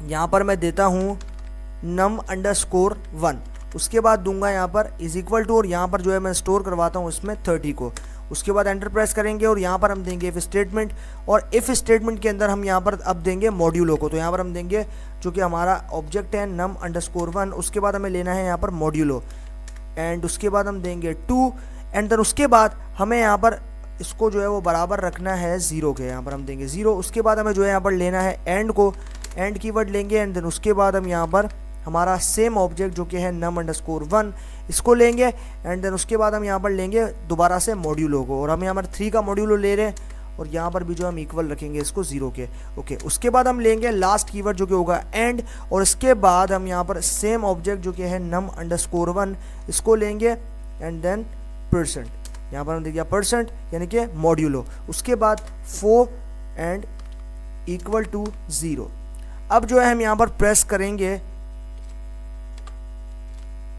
यहाँ पर मैं देता हूँ num_1, उसके बाद दूंगा यहाँ पर इज इक्वल टू, और यहाँ पर जो है मैं स्टोर करवाता हूँ इसमें 30 को। उसके बाद एंटर प्रेस करेंगे और यहाँ पर हम देंगे इफ स्टेटमेंट, और इफ स्टेटमेंट के अंदर हम यहाँ पर अब देंगे मॉड्यूलो को। तो यहाँ पर हम देंगे जो कि हमारा ऑब्जेक्ट है num_1, उसके बाद हमें लेना है यहाँ पर मॉड्यूलो, एंड उसके बाद हम देंगे 2, एंड देन उसके बाद हमें यहाँ पर इसको जो है वो बराबर रखना है 0 के, यहाँ पर हम देंगे 0। उसके बाद हमें जो है यहाँ पर लेना है एंड को, एंड कीवर्ड लेंगे, एंड देन उसके बाद हम यहाँ पर हमारा सेम ऑब्जेक्ट जो कि है num_1 इसको लेंगे, एंड देन उसके बाद हम यहाँ पर लेंगे दोबारा से मॉड्यूलो को, और हम यहाँ पर 3 का मॉड्यूलो ले रहे हैं, और यहाँ पर भी जो हम इक्वल रखेंगे इसको 0 के। ओके, उसके बाद हम लेंगे लास्ट कीवर्ड जो कि होगा एंड, और इसके बाद हम यहाँ पर सेम ऑब्जेक्ट जो कि है num_1 इसको लेंगे, एंड देन %, यहाँ पर हम देखिए % यानी कि मॉड्यूलो, उसके बाद 4 एंड इक्वल टू 0। अब जो है हम यहाँ पर प्रेस करेंगे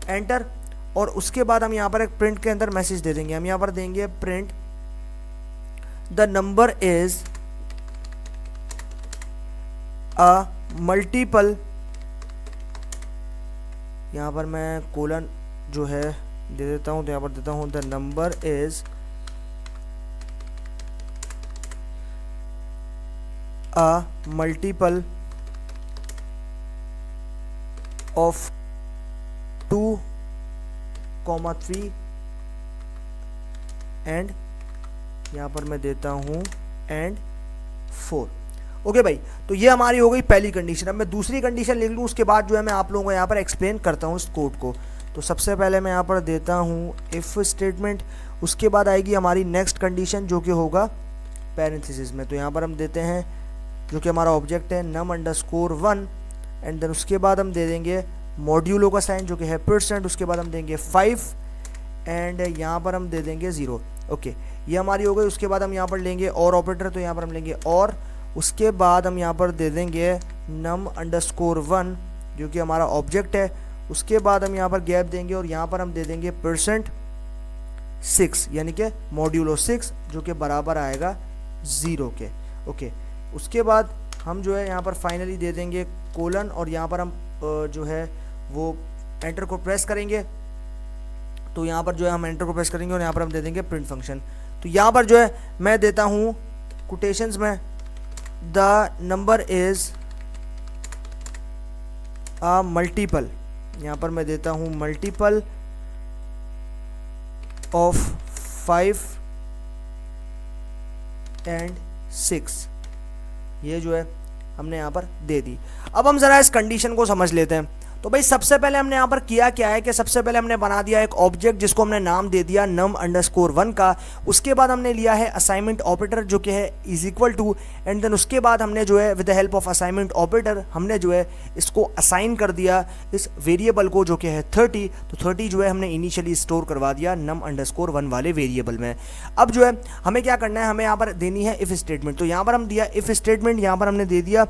एंटर, और उसके बाद हम यहाँ पर एक प्रिंट के अंदर मैसेज दे देंगे। हम यहाँ पर देंगे print the number is a multiple, यहाँ पर मैं कोलन जो है दे देता हूँ, तो यहाँ पर देता हूँ the number is a multiple of 2,3 and यहाँ पर मैं देता हूँ एंड 4। ओके भाई, तो ये हमारी हो गई पहली कंडीशन। अब मैं दूसरी कंडीशन लिख लूँ, उसके बाद जो है मैं आप लोगों को यहाँ पर एक्सप्लेन करता हूँ इस कोड को। तो सबसे पहले मैं यहाँ पर देता हूँ इफ स्टेटमेंट, उसके बाद आएगी हमारी नेक्स्ट कंडीशन जो कि होगा पैरेंथेसिस में। तो यहाँ पर हम देते हैं जो कि हमारा ऑब्जेक्ट है num_1, एंड देन उसके बाद हम दे देंगे मॉड्यूलो का साइन जो कि है %, उसके बाद हम देंगे 5 एंड यहाँ पर हम दे देंगे 0। ओके, ये हमारी हो गई। उसके बाद हम यहाँ पर लेंगे और ऑपरेटर, तो यहाँ पर हम लेंगे और, उसके बाद हम यहाँ पर दे देंगे num_1 जो कि हमारा ऑब्जेक्ट है, उसके बाद हम यहाँ पर गैप देंगे और यहाँ पर हम दे देंगे %6 यानी कि मॉड्यूलो 6 जो कि बराबर आएगा 0 के। ओके, उसके बाद हम जो है यहाँ पर फाइनली दे देंगे कोलन, और यहाँ पर हम जो है वो एंटर को प्रेस करेंगे। तो यहाँ पर जो है हम एंटर को प्रेस करेंगे और यहाँ पर हम दे देंगे प्रिंट फंक्शन। तो यहाँ पर जो है मैं देता हूँ कोटेशंस में the number is a multiple, यहाँ पर मैं देता हूँ मल्टीपल ऑफ 5 एंड 6, ये जो है हमने यहाँ पर दे दी। अब हम ज़रा इस कंडीशन को समझ लेते हैं। तो भाई सबसे पहले हमने यहाँ पर किया क्या है कि सबसे पहले हमने बना दिया एक ऑब्जेक्ट जिसको हमने नाम दे दिया num_1 का। उसके बाद हमने लिया है असाइनमेंट ऑपरेटर जो कि है is equal to, and then उसके बाद हमने जो है with the help of assignment operator हमने जो है इसको असाइन कर दिया इस वेरिएबल को जो कि है 30। तो 30 जो है हमने इनिशियली स्टोर करवा दिया num_1 वाले वेरिएबल में। अब जो है हमें क्या करना है, हमें यहाँ पर देनी है इफ स्टेटमेंट। तो यहाँ पर हम दिया इफ स्टेटमेंट, यहाँ पर हमने दे दिया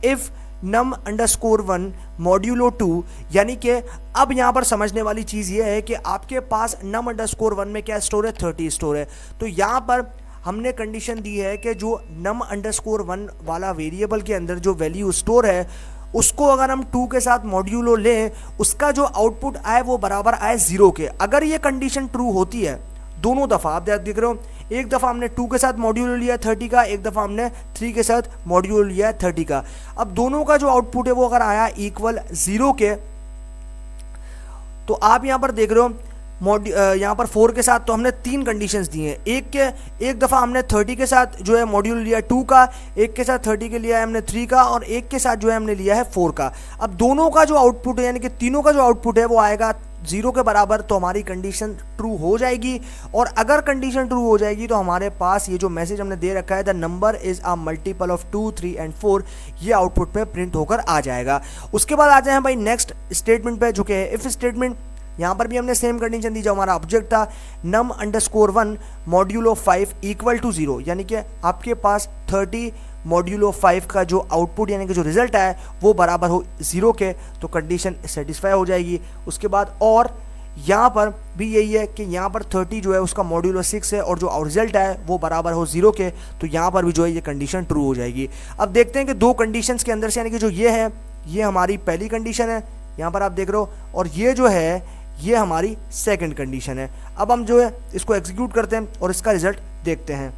इफ num_1 मॉड्यूलो 2, यानी कि अब यहाँ पर समझने वाली चीज़ ये है कि आपके पास num_1 में क्या स्टोर है, 30 स्टोर है। तो यहाँ पर हमने कंडीशन दी है कि जो num_1 वाला वेरिएबल के अंदर जो वैल्यू स्टोर है उसको अगर हम 2 के साथ मॉड्यूलो लें, उसका जो आउटपुट आए वो बराबर आए 0 के। अगर ये कंडीशन ट्रू होती है दोनों दफ़ा, आप देख रहे हो, एक दफ़ा हमने 2 के साथ मॉड्यूलो लिया 30 का, एक दफ़ा हमने 3 के साथ मॉड्यूलो लिया 30 का। अब दोनों का जो आउटपुट है वो अगर आया इक्वल 0 के, तो आप यहाँ पर देख रहे हो यहाँ पर 4 के साथ तो हमने 3 कंडीशंस दी हैं। एक दफ़ा हमने 30 के साथ जो है मॉड्यूल लिया 2 का, एक के साथ 30 के लिया है हमने 3 का, और एक के साथ जो है हमने लिया है 4 का। अब दोनों का जो आउटपुट है यानी कि तीनों का जो आउटपुट है वो आएगा 0 के बराबर, तो हमारी कंडीशन ट्रू हो जाएगी। और अगर कंडीशन ट्रू हो जाएगी तो हमारे पास ये जो मैसेज हमने दे रखा है the number is a multiple of 2, 3 and 4, ये आउटपुट में प्रिंट होकर आ जाएगा। उसके बाद आ जाए भाई नेक्स्ट स्टेटमेंट पे जो कि है इफ स्टेटमेंट। यहाँ पर भी हमने सेम कंडीशन दी, जो हमारा ऑब्जेक्ट था num_1 मॉड्यूलो 5 इक्वल टू 0, यानी कि आपके पास 30 मॉड्यूलो 5 का जो आउटपुट यानी कि जो रिजल्ट है वो बराबर हो 0 के, तो कंडीशन सेटिस्फाई हो जाएगी। उसके बाद और यहाँ पर भी यही है कि यहाँ पर 30 जो है उसका मॉड्यूलो 6 है और जो रिजल्ट है वो बराबर हो 0 के, तो यहाँ पर भी जो है ये कंडीशन ट्रू हो जाएगी। अब देखते हैं कि दो कंडीशंस के अंदर से, यानी कि जो ये है ये हमारी पहली कंडीशन है, यहाँ पर आप देख रहे हो, और ये जो है ये हमारी सेकंड कंडीशन है। अब हम जो है इसको एग्जीक्यूट करते हैं और इसका रिजल्ट देखते हैं।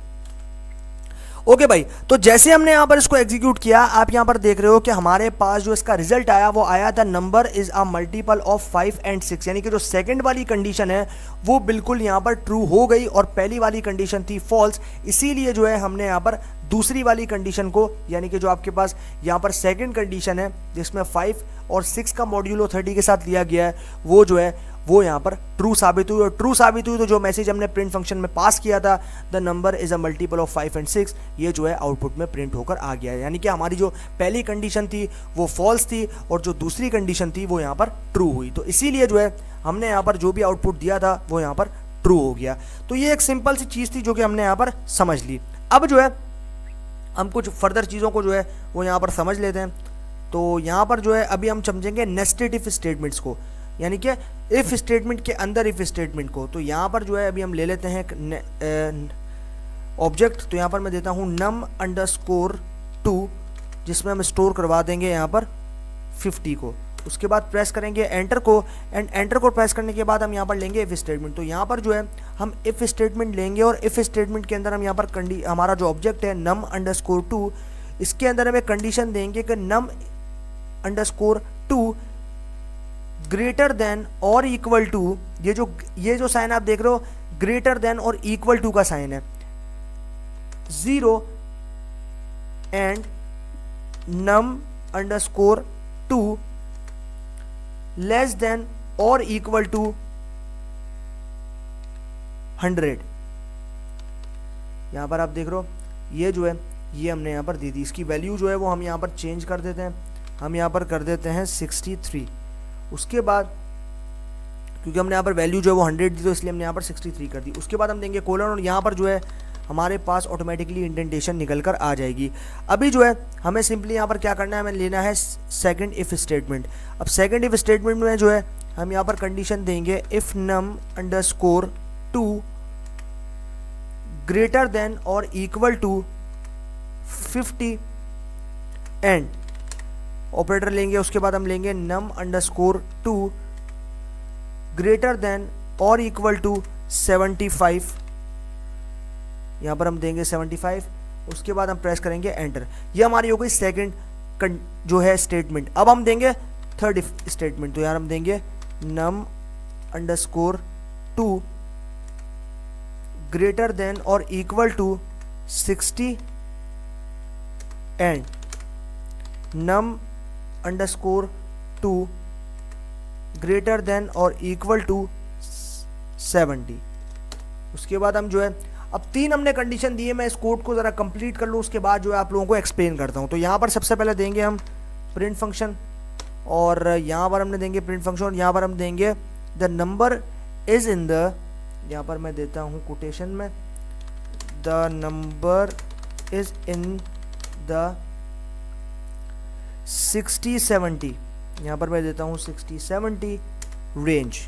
ओके भाई, तो जैसे हमने यहाँ पर इसको एग्जीक्यूट किया, आप यहाँ पर देख रहे हो कि हमारे पास जो इसका रिजल्ट आया वो आया था number is a multiple of 5 and 6, यानी कि जो सेकंड वाली कंडीशन है वो बिल्कुल यहाँ पर ट्रू हो गई और पहली वाली कंडीशन थी फॉल्स। इसीलिए जो है हमने यहाँ पर दूसरी वाली कंडीशन को, यानी कि जो आपके पास यहाँ पर सेकंड कंडीशन है जिसमें 5 और 6 का मॉड्यूलो 30 के साथ लिया गया है, वो जो है वो यहाँ पर ट्रू साबित हुई। और ट्रू साबित हुई तो जो मैसेज हमने प्रिंट फंक्शन में पास किया था the number is a multiple of 5 and 6, ये जो है आउटपुट में प्रिंट होकर आ गया है। यानी कि हमारी जो पहली कंडीशन थी वो फॉल्स थी और जो दूसरी कंडीशन थी वो यहाँ पर ट्रू हुई। तो इसीलिए जो है हमने यहाँ पर जो भी आउटपुट दिया था वो यहाँ पर ट्रू हो गया। तो ये एक सिंपल सी चीज़ थी जो कि हमने यहाँ पर समझ ली। अब जो है हम कुछ फर्दर चीज़ों को जो है वो यहाँ पर समझ लेते हैं। तो यहाँ पर जो है अभी हम समझेंगे नेस्टेड इफ स्टेटमेंट्स को, यानी कि इफ स्टेटमेंट के अंदर इफ स्टेटमेंट को। तो यहाँ पर जो है अभी हम ले लेते हैं ऑब्जेक्ट। तो यहाँ पर मैं देता हूँ num_2, जिसमें हम स्टोर करवा देंगे यहाँ पर 50 को। उसके बाद प्रेस करेंगे एंटर को, एंड एंटर को प्रेस करने के बाद हम यहाँ पर लेंगे इफ स्टेटमेंट। तो यहाँ पर जो है हम इफ स्टेटमेंट लेंगे और इफ स्टेटमेंट के अंदर हम यहाँ पर हमारा जो ऑब्जेक्ट है num_2, इसके अंदर हमें कंडीशन देंगे कि num_2 ग्रेटर देन और इक्वल टू, ये जो साइन आप देख रहे हो ग्रेटर देन और इक्वल टू का साइन है, 0 एंड num_2 लेस देन और इक्वल टू 100। यहां पर आप देख रहे हो ये जो है ये हमने यहाँ पर दी थी। इसकी वैल्यू जो है वो हम यहाँ पर चेंज कर देते हैं, हम यहाँ पर कर देते हैं 63। उसके बाद क्योंकि हमने यहाँ पर वैल्यू जो है वो 100 दी तो इसलिए हमने यहाँ पर 63 कर दी। उसके बाद हम देंगे कोलन और यहाँ पर जो है हमारे पास ऑटोमेटिकली इंडेंटेशन निकल कर आ जाएगी। अभी जो है हमें सिंपली यहाँ पर क्या करना है, हमें लेना है सेकंड इफ स्टेटमेंट। अब सेकंड इफ स्टेटमेंट में जो है हम यहाँ पर कंडीशन देंगे इफ num_2 ग्रेटर देन और इक्वल टू 50 एंड ऑपरेटर लेंगे। उसके बाद हम लेंगे num_2 ग्रेटर देन और इक्वल टू 75, यहाँ पर हम देंगे 75। उसके बाद हम प्रेस करेंगे एंटर। ये हमारी हो गई सेकंड जो है स्टेटमेंट। अब हम देंगे थर्ड स्टेटमेंट। तो यार हम देंगे num_2 ग्रेटर देन और equal to 60 and num_2 greater than और इक्वल टू 70। उसके बाद हम जो है अब 3 हमने कंडीशन दी है, मैं इस कोड को ज़रा कंप्लीट कर लूँ, उसके बाद जो है आप लोगों को एक्सप्लेन करता हूँ। तो यहाँ पर सबसे पहले देंगे हम प्रिंट फंक्शन, और यहाँ पर हमने देंगे प्रिंट फंक्शन, और यहाँ पर हम देंगे the number is in the, यहाँ पर मैं देता हूँ कोटेशन में, the number is in the 60-70, यहाँ पर मैं देता हूँ 60-70 रेंज।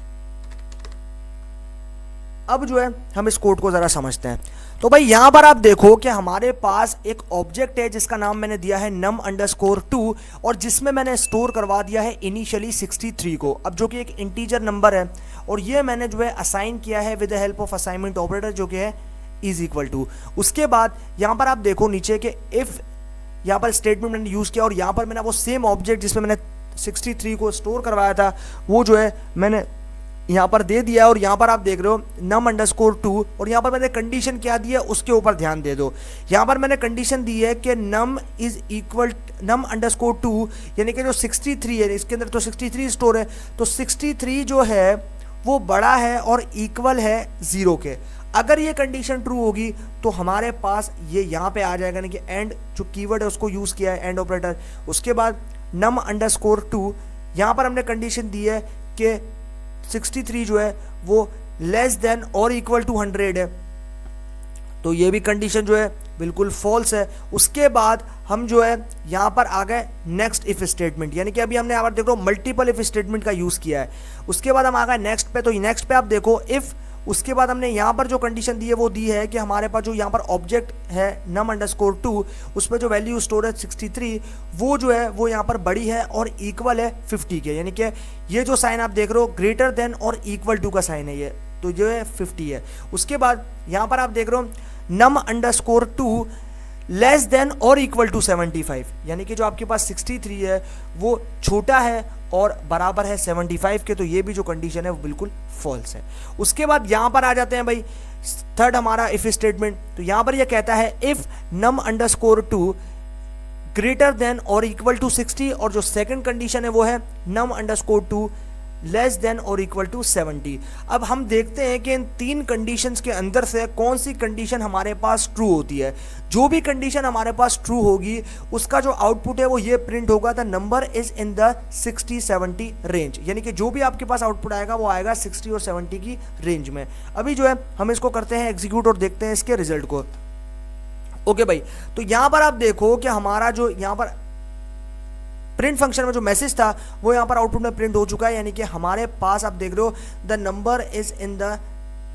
अब जो है हम इस कोड को ज़रा समझते हैं। तो भाई यहाँ पर आप देखो कि हमारे पास एक ऑब्जेक्ट है जिसका नाम मैंने दिया है num_2 और जिसमें मैंने स्टोर करवा दिया है इनिशियली 63 को, अब जो कि एक इंटीजर नंबर है, और ये मैंने जो है असाइन किया है with the help of assignment operator जो कि है इज इक्वल टू। उसके बाद यहाँ पर आप देखो नीचे के इफ़, यहाँ पर स्टेटमेंट मैंने यूज़ किया और यहाँ पर मैंने वो सेम ऑब्जेक्ट जिसमें मैंने 63 को स्टोर करवाया था वो जो है मैंने यहाँ पर दे दिया, और यहाँ पर आप देख रहे हो num_2, और यहाँ पर मैंने कंडीशन क्या दी है उसके ऊपर ध्यान दे दो। यहाँ पर मैंने कंडीशन दी है कि num इज इक्वल num_2 यानी कि जो 63 है, इसके अंदर तो 63 स्टोर है, तो 63 जो है वो बड़ा है और इक्वल है 0 के। अगर ये कंडीशन ट्रू होगी तो हमारे पास ये यहाँ पे आ जाएगा, यानी कि एंड जो कीवर्ड है उसको यूज़ किया है, एंड ऑपरेटर। उसके बाद num_2 यहाँ पर हमने कंडीशन दी है कि 63 जो है वो लेस देन और इक्वल टू 100 है, तो ये भी कंडीशन जो है बिल्कुल फॉल्स है। उसके बाद हम जो है यहाँ पर आ गए नेक्स्ट इफ स्टेटमेंट, यानी कि अभी हमने यहाँ पर देखो मल्टीपल इफ स्टेटमेंट का यूज़ किया है। उसके बाद हम आ गए नेक्स्ट पे, तो नेक्स्ट पे आप देखो इफ़, उसके बाद हमने यहाँ पर जो कंडीशन दी है वो दी है कि हमारे पास जो यहाँ पर ऑब्जेक्ट है num_2 उसमें जो वैल्यू स्टोर है 63 वो जो है वो यहाँ पर बड़ी है और इक्वल है 50 के, यानी कि ये जो साइन आप देख रहे हो ग्रेटर देन और इक्वल टू का साइन है ये, तो जो है 50 है। उसके बाद यहाँ पर आप देख रहे हो num_2 लेस देन और इक्वल टू 75, यानी कि जो आपके पास 63 है वो छोटा है और बराबर है 75 के, तो ये भी जो कंडीशन है वो बिल्कुल फॉल्स है। उसके बाद यहाँ पर आ जाते हैं भाई थर्ड हमारा इफ स्टेटमेंट, तो यहाँ पर ये कहता है इफ num_2 ग्रेटर देन और इक्वल टू 60, और जो सेकंड कंडीशन है वो है num_2 लेस देन और इक्वल टू 70। अब हम देखते हैं कि इन 3 कंडीशंस के अंदर से कौन सी कंडीशन हमारे पास ट्रू होती है। जो भी कंडीशन हमारे पास ट्रू होगी उसका जो आउटपुट है वो ये प्रिंट होगा, the number is in the 60-70 range, यानी कि जो भी आपके पास आउटपुट आएगा वो आएगा 60 और 70 की रेंज में। अभी जो है हम इसको करते हैं एग्जीक्यूट और देखते हैं इसके रिजल्ट को। ओके भाई, तो यहाँ पर आप देखो कि हमारा जो यहाँ पर प्रिंट फंक्शन में जो मैसेज था वो यहाँ पर आउटपुट में प्रिंट हो चुका है, यानी कि हमारे पास आप देख रहे हो the number is in the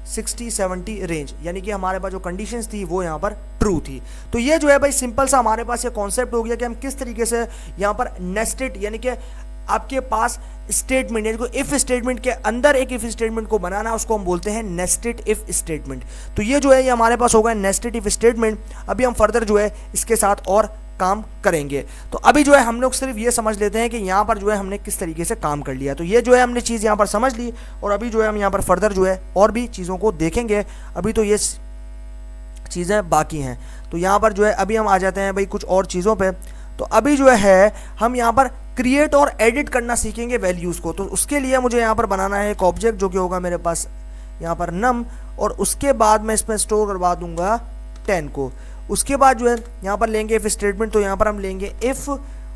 60-70 range, यानी कि हमारे पास जो कंडीशंस थी वो यहाँ पर ट्रू थी। तो ये जो है भाई सिंपल सा हमारे पास ये कॉन्सेप्ट हो गया कि हम किस तरीके से यहाँ पर नेस्टेड, यानी कि आपके पास स्टेटमेंट, यानी कि इफ स्टेटमेंट के अंदर एक इफ स्टेटमेंट को बनाना, उसको हम बोलते हैं नेस्टेड इफ स्टेटमेंट। तो ये जो है ये हमारे पास होगा नेस्टेड इफ स्टेटमेंट। अभी हम फर्दर जो है इसके साथ और काम करेंगे। तो अभी जो है हम लोग सिर्फ ये समझ लेते हैं कि यहाँ पर जो है हमने किस तरीके से काम कर लिया। तो ये जो है हमने चीज़ यहाँ पर समझ ली, और अभी जो है हम यहाँ पर फर्दर जो है और भी चीज़ों को देखेंगे। अभी तो ये चीज़ें बाकी हैं। तो यहाँ पर जो है अभी हम आ जाते हैं भाई कुछ और चीज़ों पे। तो अभी जो है हम यहाँ पर क्रिएट और एडिट करना सीखेंगे वैल्यूज़ को। तो उसके लिए मुझे यहाँ पर बनाना है एक ऑब्जेक्ट जो कि होगा मेरे पास यहाँ पर num, और उसके बाद मैं इसमें स्टोर करवा दूंगा 10 को। उसके बाद जो है यहाँ पर लेंगे इफ स्टेटमेंट, तो यहाँ पर हम लेंगे इफ,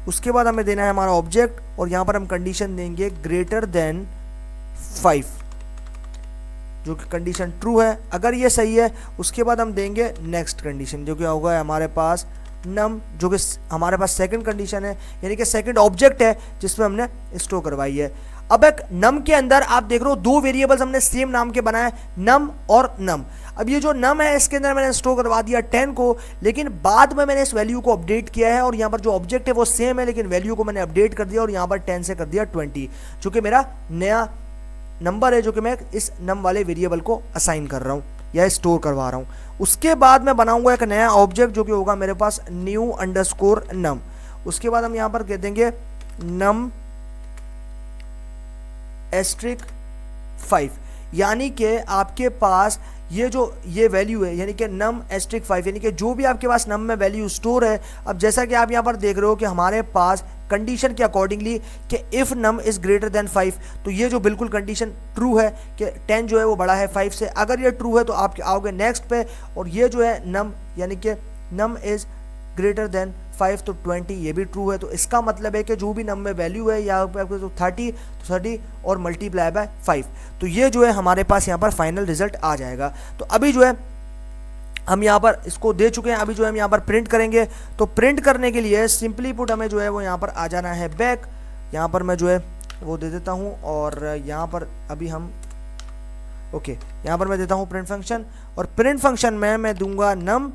उसके बाद हमें देना है हमारा ऑब्जेक्ट, और यहाँ पर हम कंडीशन देंगे ग्रेटर देन 5, जो कि कंडीशन ट्रू है। अगर ये सही है उसके बाद हम देंगे नेक्स्ट कंडीशन, जो कि होगा हमारे पास num, जो कि हमारे पास सेकंड कंडीशन है, यानी कि सेकंड ऑब्जेक्ट है जिसमें हमने स्टोर करवाई है। अब एक num के अंदर आप देख रहे हो 2 वेरिएबल्स हमने सेम नाम के बनाए, num और num। अब ये जो num है इसके अंदर मैंने स्टोर करवा दिया 10 को, लेकिन बाद में मैंने इस वैल्यू को अपडेट किया है, और यहाँ पर जो ऑब्जेक्ट है वो सेम है लेकिन वैल्यू को मैंने अपडेट कर दिया और यहाँ पर 10 से कर दिया 20, जो कि मेरा नया नंबर है जो कि मैं इस num वाले वेरिएबल को असाइन कर रहा हूँ या स्टोर करवा रहा हूँ। उसके बाद मैं बनाऊंगा एक नया ऑब्जेक्ट जो कि होगा मेरे पास new_num। उसके बाद हम यहाँ पर कह देंगे num *5, यानी कि आपके पास ये जो ये वैल्यू है, यानी कि num *5, यानी कि जो भी आपके पास num में वैल्यू स्टोर है। अब जैसा कि आप यहाँ पर देख रहे हो कि हमारे पास कंडीशन के अकॉर्डिंगली कि if num is greater than 5, तो ये जो बिल्कुल कंडीशन ट्रू है कि 10 जो है वो बड़ा है 5 से, अगर ये ट्रू है तो आप आओगे नेक्स्ट पे, और ये जो है नम यानी कि नम इज़ ग्रेटर देन 5 तो 20 ये भी ट्रू है। तो इसका मतलब है कि जो भी नम में वैल्यू है यहाँ पे आपको तो 30 और मल्टीप्लाई बाय 5, तो ये जो है हमारे पास यहाँ पर फाइनल रिजल्ट आ जाएगा। तो अभी जो है हम यहाँ पर इसको दे चुके हैं, अभी जो है हम यहाँ पर प्रिंट करेंगे। तो प्रिंट करने के लिए सिंपली पुट हमें जो है वो यहाँ पर आ जाना है बैक, यहाँ पर मैं जो है वो दे देता हूँ, और यहाँ पर अभी हम ओके यहाँ पर मैं देता हूँ प्रिंट फंक्शन, और प्रिंट फंक्शन में मैं दूंगा नम,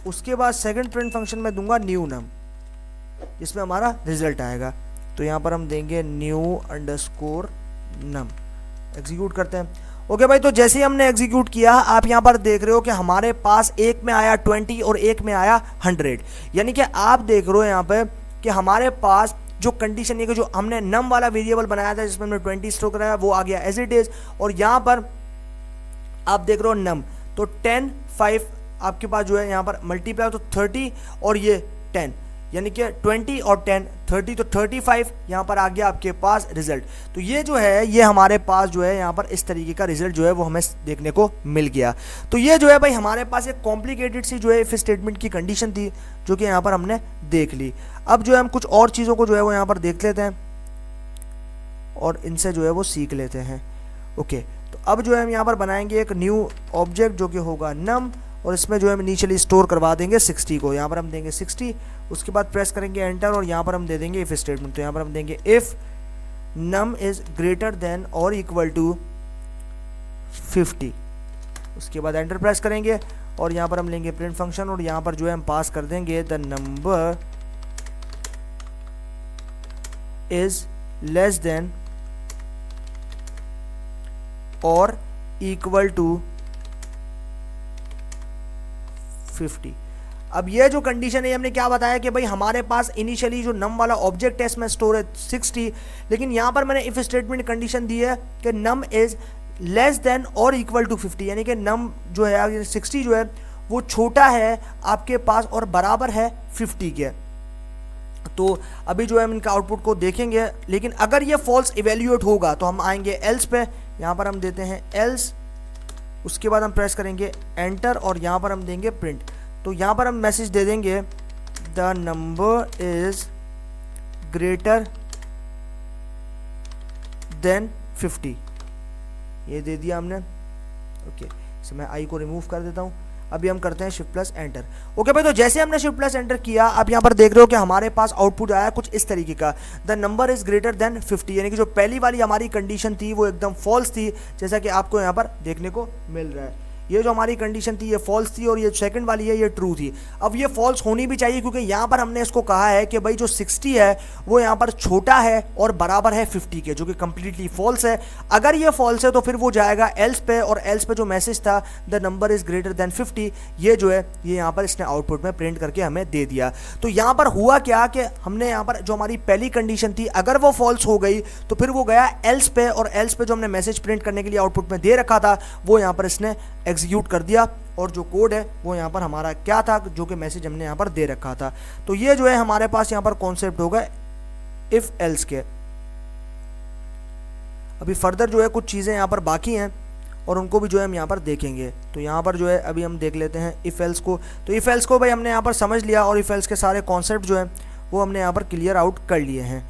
उसके बाद सेकंड प्रिंट फंक्शन में दूंगा न्यू नम, जिसमें हमारा रिजल्ट आएगा। तो यहाँ पर हम देंगे न्यू अंडरस्कोर नम, एग्जीक्यूट करते हैं। ओके भाई, तो जैसे ही हमने एग्जीक्यूट किया, आप यहाँ पर देख रहे हो कि हमारे पास एक में आया 20 और एक में आया 100, यानी कि आप देख रहे हो यहाँ पे कि हमारे पास जो कंडीशन है कि जो हमने नम वाला वेरिएबल बनाया था जिसमें हमने 20 स्टोर कराया वो आ गया एज इट इज, और यहाँ पर आप देख रहे हो नम, तो 10 5 आपके पास जो है यहाँ पर मल्टीप्लाई तो 30 और ये 10, यानी कि 20 और 10 30 तो 35 यहाँ पर आ गया आपके पास रिजल्ट। तो ये जो है ये हमारे पास जो है यहाँ पर इस तरीके का रिजल्ट जो है वो हमें देखने को मिल गया। तो ये जो है भाई हमारे पास एक कॉम्प्लिकेटेड सी जो है इफ स्टेटमेंट की कंडीशन थी जो कि यहाँ पर हमने देख ली। अब जो है हम कुछ और चीज़ों को जो है वो यहाँ पर देख लेते हैं और इनसे जो है वो सीख लेते हैं। ओके, तो अब जो है हम यहाँ पर बनाएंगे एक न्यू ऑब्जेक्ट जो कि होगा नम, और इसमें जो है हम इनिशियली स्टोर करवा देंगे 60 को, यहाँ पर हम देंगे 60, उसके बाद प्रेस करेंगे एंटर और यहाँ पर हम दे देंगे इफ स्टेटमेंट। तो यहाँ पर हम देंगे if num is greater than और इक्वल टू 50, उसके बाद एंटर प्रेस करेंगे और यहाँ पर हम लेंगे प्रिंट फंक्शन और यहाँ पर जो है हम पास कर देंगे the number is less than और इक्वल टू 50। अब ये जो कंडीशन है हमने क्या बताया कि भाई हमारे पास इनिशियली जो नम वाला ऑब्जेक्ट है इसमें स्टोर है 60, लेकिन यहाँ पर मैंने इफ स्टेटमेंट कंडीशन दी है कि नम इज लेस देन और इक्वल टू 50, यानी कि नम जो है 60 जो है वो छोटा है आपके पास और बराबर है 50 के। तो अभी जो है हम इनका आउटपुट को देखेंगे, लेकिन अगर ये फॉल्स इवेल्यूएट होगा तो हम आएंगे एल्स पे, यहाँ पर हम देते हैं एल्स, उसके बाद हम प्रेस करेंगे एंटर और यहाँ पर हम देंगे प्रिंट। तो यहाँ पर हम मैसेज दे देंगे the number is greater than 50, ये दे दिया हमने। ओके, इसमें मैं आई को रिमूव कर देता हूँ। अभी हम करते हैं शिफ्ट प्लस एंटर। ओके भाई, तो जैसे हमने शिफ्ट प्लस एंटर किया, आप यहाँ पर देख रहे हो कि हमारे पास आउटपुट आया कुछ इस तरीके का, the number is greater than 50, यानी कि जो पहली वाली हमारी कंडीशन थी वो एकदम फॉल्स थी, जैसा कि आपको यहाँ पर देखने को मिल रहा है। ये जो हमारी कंडीशन थी ये फॉल्स थी और ये सेकंड वाली है ये ट्रू थी। अब ये फॉल्स होनी भी चाहिए क्योंकि यहाँ पर हमने इसको कहा है कि भाई जो 60 है वो यहाँ पर छोटा है और बराबर है 50 के, जो कि कंप्लीटली फॉल्स है। अगर ये फॉल्स है तो फिर वो जाएगा एल्स पे, और एल्स पे जो मैसेज था the number is greater than 50, ये जो है ये यहाँ पर इसने आउटपुट में प्रिंट करके हमें दे दिया। तो यहाँ पर हुआ क्या कि हमने यहाँ पर जो हमारी पहली कंडीशन थी अगर वो फॉल्स हो गई तो फिर वो गया एल्स पे, और एल्स पे जो हमने मैसेज प्रिंट करने के लिए आउटपुट में दे रखा था वो यहाँ पर इसने एग्जीक्यूट कर दिया, और जो कोड है वो यहाँ पर हमारा क्या था जो कि मैसेज हमने यहाँ पर दे रखा था। तो ये जो है हमारे पास यहाँ पर कॉन्सेप्ट होगा इफ एल्स के। अभी फर्दर जो है कुछ चीज़ें यहाँ पर बाकी हैं और उनको भी जो है हम यहाँ पर देखेंगे। तो यहाँ पर जो है अभी हम देख लेते हैं इफ एल्स को। तो इफ एल्स को भाई हमने यहाँ पर समझ लिया और इफ एल्स के सारे कॉन्सेप्ट जो है वो हमने यहाँ पर क्लियर आउट कर लिए हैं।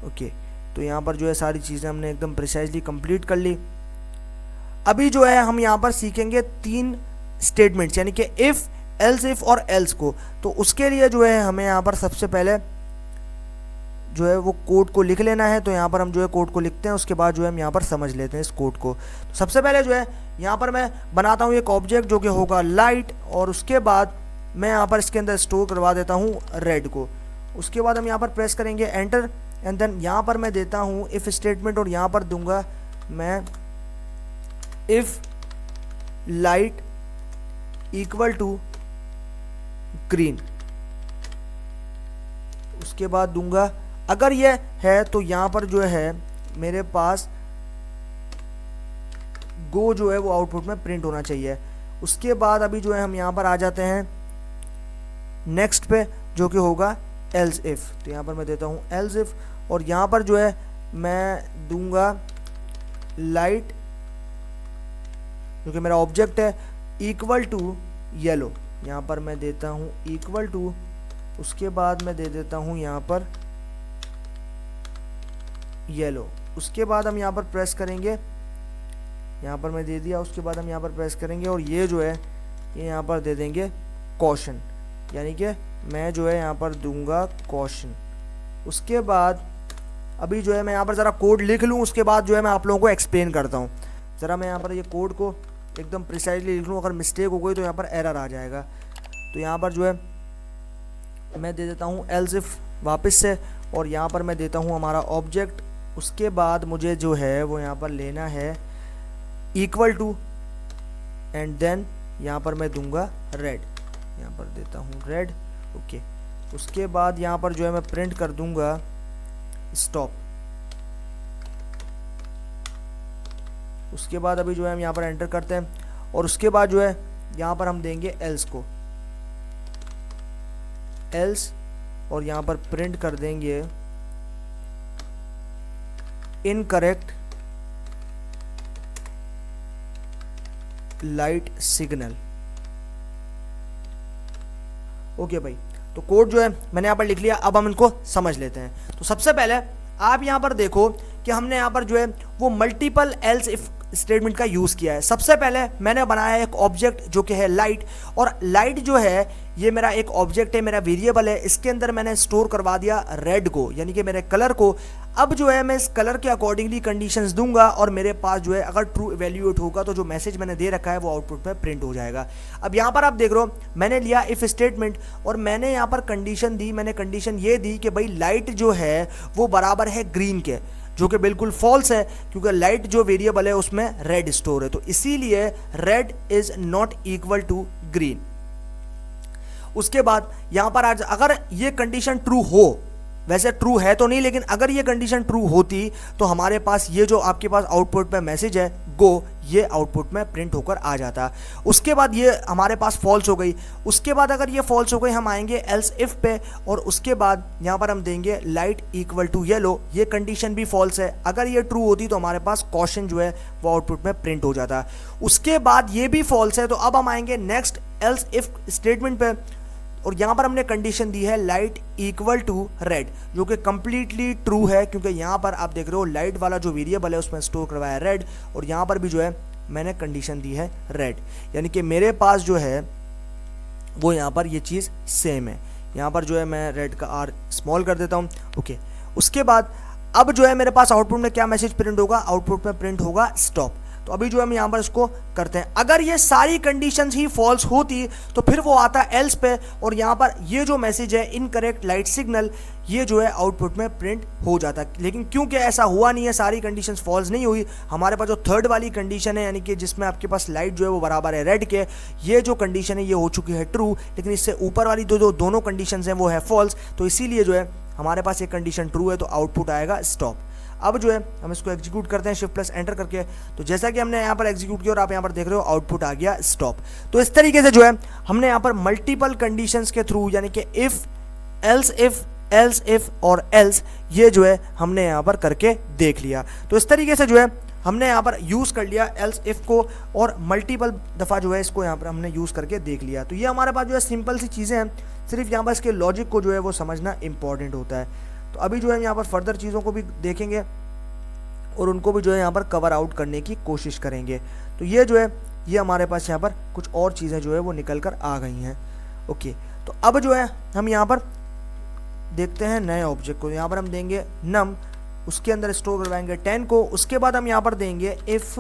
ओके, तो यहाँ पर जो है सारी चीज़ें हमने एकदम प्रिसाइजली कंप्लीट कर ली। अभी जो है हम यहाँ पर सीखेंगे 3 स्टेटमेंट्स, यानी कि इफ, एल्स इफ और एल्स को। तो उसके लिए जो है हमें यहाँ पर सबसे पहले जो है वो कोड को लिख लेना है। तो यहाँ पर हम जो है कोड को लिखते हैं, उसके बाद जो है हम यहाँ पर समझ लेते हैं इस कोड को। तो सबसे पहले जो है यहाँ पर मैं बनाता हूँ एक ऑब्जेक्ट जो कि होगा लाइट, और उसके बाद मैं यहाँ पर इसके अंदर स्टोर करवा देता हूँ रेड को। उसके बाद हम यहाँ पर प्रेस करेंगे एंटर, एंड देन यहाँ पर मैं देता हूँ इफ स्टेटमेंट, और यहाँ पर दूंगा मैं if light equal to green. उसके बाद दूंगा अगर ये है तो यहाँ पर जो है मेरे पास गो जो है वो आउटपुट में प्रिंट होना चाहिए। उसके बाद अभी जो है हम यहाँ पर आ जाते हैं नेक्स्ट पे, जो कि होगा एल्स इफ़, तो यहाँ पर मैं देता हूँ एल्स इफ़, और यहाँ पर जो है मैं दूंगा लाइट, जो कि मेरा ऑब्जेक्ट है, इक्वल टू येलो, यहाँ पर मैं देता हूँ इक्वल टू, उसके बाद मैं दे देता हूँ यहाँ पर येलो, उसके बाद हम यहाँ पर प्रेस करेंगे, यहाँ पर मैं दे दिया, उसके बाद हम यहाँ पर प्रेस करेंगे और ये जो है ये यहाँ पर दे देंगे कॉशन, यानी कि मैं जो है यहाँ पर दूंगा कॉशन। उसके बाद अभी जो है मैं यहाँ पर ज़रा कोड लिख लूँ, उसके बाद जो है मैं आप लोगों को एक्सप्लेन करता हूँ। ज़रा मैं यहाँ पर ये कोड को एकदम प्रिसाइजली लिख लूँ, अगर मिस्टेक हो गई तो यहाँ पर एरर आ जाएगा। तो यहाँ पर जो है मैं दे देता हूँ एल्स इफ वापस से, और यहाँ पर मैं देता हूँ हमारा ऑब्जेक्ट, उसके बाद मुझे जो है वो यहाँ पर लेना है इक्वल टू, एंड देन यहाँ पर मैं दूंगा रेड, यहाँ पर देता हूँ रेड, ओके। उसके बाद यहाँ पर जो है मैं प्रिंट कर दूंगा स्टॉप। उसके बाद अभी जो है हम यहाँ पर एंटर करते हैं, और उसके बाद जो है यहाँ पर हम देंगे एल्स को, एल्स, और यहाँ पर प्रिंट कर देंगे इनकरेक्ट लाइट सिग्नल। ओके भाई, तो कोड जो है मैंने यहाँ पर लिख लिया, अब हम इनको समझ लेते हैं। तो सबसे पहले आप यहाँ पर देखो कि हमने यहाँ पर जो है वो मल्टीपल एल्स इफ स्टेटमेंट का यूज़ किया है। सबसे पहले मैंने बनाया एक ऑब्जेक्ट जो कि है लाइट, और लाइट जो है ये मेरा एक ऑब्जेक्ट है, मेरा वेरिएबल है, इसके अंदर मैंने स्टोर करवा दिया रेड को, यानी कि मेरे कलर को। अब जो है मैं इस कलर के अकॉर्डिंगली कंडीशंस दूंगा, और मेरे पास जो है अगर ट्रू इवेल्यूएट होगा तो जो मैसेज मैंने दे रखा है वो आउटपुट में प्रिंट हो जाएगा। अब यहाँ पर आप देख रहे हो मैंने लिया इफ स्टेटमेंट, और मैंने यहाँ पर कंडीशन दी, मैंने कंडीशन ये दी कि भाई लाइट जो है वो बराबर है ग्रीन के, जो कि बिल्कुल फॉल्स है, क्योंकि लाइट जो वेरिएबल है उसमें रेड स्टोर है, तो इसीलिए red is not equal to green. उसके बाद यहां पर आज अगर ये कंडीशन ट्रू हो, वैसे ट्रू है तो नहीं, लेकिन अगर ये कंडीशन ट्रू होती तो हमारे पास ये जो आपके पास आउटपुट में मैसेज है गो, ये आउटपुट में प्रिंट होकर आ जाता। उसके बाद ये हमारे पास फॉल्स हो गई। उसके बाद अगर ये फॉल्स हो गई हम आएंगे एल्स इफ पे, और उसके बाद यहाँ पर हम देंगे लाइट इक्वल टू येलो, ये कंडीशन भी फॉल्स है। अगर ये ट्रू होती तो हमारे पास कॉशन जो है वो आउटपुट में प्रिंट हो जाता। उसके बाद ये भी फॉल्स है, तो अब हम आएंगे नेक्स्ट एल्स इफ स्टेटमेंट पे, और यहाँ पर हमने कंडीशन दी है लाइट इक्वल टू रेड, जो कि कंप्लीटली ट्रू है, क्योंकि यहाँ पर आप देख रहे हो लाइट वाला जो वेरिएबल है उसमें स्टोर करवाया रेड, और यहाँ पर भी जो है मैंने कंडीशन दी है रेड, यानी कि मेरे पास जो है वो यहाँ पर ये चीज़ सेम है। यहाँ पर जो है मैं रेड का आर स्मॉल कर देता हूँ, ओके। उसके बाद अब जो है मेरे पास आउटपुट में क्या मैसेज प्रिंट होगा, आउटपुट में प्रिंट होगा स्टॉप। तो अभी जो हम यहाँ पर इसको करते हैं, अगर ये सारी कंडीशंस ही फॉल्स होती तो फिर वो आता एल्स पे, और यहाँ पर ये जो मैसेज है इनकरेक्ट लाइट सिग्नल, ये जो है आउटपुट में प्रिंट हो जाता। लेकिन क्योंकि ऐसा हुआ नहीं है, सारी कंडीशंस फॉल्स नहीं हुई, हमारे पास जो थर्ड वाली कंडीशन है, यानी कि जिसमें आपके पास लाइट जो है वो बराबर है रेड के, ये जो कंडीशन है ये हो चुकी है ट्रू, लेकिन इससे ऊपर वाली दोनों कंडीशन हैं वो है फॉल्स, तो इसीलिए जो है हमारे पास ये कंडीशन ट्रू है, तो आउटपुट आएगा स्टॉप। अब जो है हम इसको एग्जीक्यूट करते हैं शिफ्ट प्लस एंटर करके, तो जैसा कि हमने यहाँ पर एग्जीक्यूट किया और आप यहाँ पर देख रहे हो आउटपुट आ गया स्टॉप। तो इस तरीके से जो है हमने यहाँ पर मल्टीपल कंडीशंस के थ्रू, यानी कि इफ एल्स इफ और एल्स, ये जो है हमने यहाँ पर करके देख लिया। तो इस तरीके से जो है हमने यहाँ पर यूज़ कर लिया एल्स इफ को, और मल्टीपल दफ़ा जो है इसको यहाँ पर हमने यूज़ करके देख लिया। तो ये हमारे पास जो है सिंपल सी चीज़ें हैं, सिर्फ यहाँ पर इसके लॉजिक को जो है वो समझना इंपॉर्टेंट होता है। तो अभी जो है यहाँ पर फर्दर चीज़ों को भी देखेंगे और उनको भी जो है यहाँ पर कवर आउट करने की कोशिश करेंगे। तो ये जो है ये हमारे पास यहाँ पर कुछ और चीज़ें जो है वो निकल कर आ गई हैं, ओके। तो अब जो है हम यहाँ पर देखते हैं नए ऑब्जेक्ट को। यहाँ पर हम देंगे नम, उसके अंदर स्टोर करवाएंगे 10 को। उसके बाद हम यहाँ पर देंगे इफ़,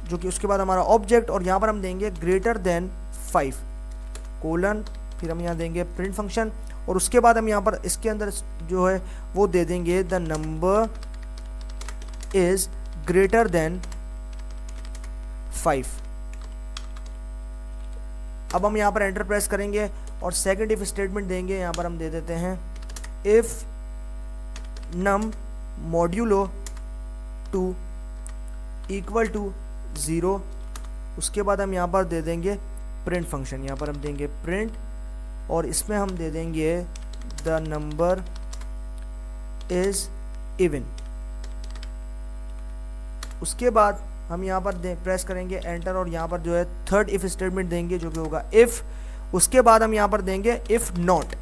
जो कि उसके बाद हमारा ऑब्जेक्ट, और यहाँ पर हम देंगे ग्रेटर देन 5 कोलन, फिर हम यहाँ देंगे प्रिंट फंक्शन, और उसके बाद हम यहाँ पर इसके अंदर जो है वो दे देंगे the number is greater than 5। अब हम यहाँ पर एंटर प्रेस करेंगे और सेकंड इफ स्टेटमेंट देंगे। यहाँ पर हम दे देते हैं if num modulo 2 equal to 0। उसके बाद हम यहाँ पर दे देंगे प्रिंट फंक्शन, यहाँ पर हम देंगे प्रिंट, और इसमें हम दे देंगे द नंबर इज इवन। उसके बाद हम यहाँ पर प्रेस करेंगे एंटर और यहाँ पर जो है थर्ड इफ स्टेटमेंट देंगे जो कि होगा इफ। उसके बाद हम यहाँ पर देंगे इफ नॉट,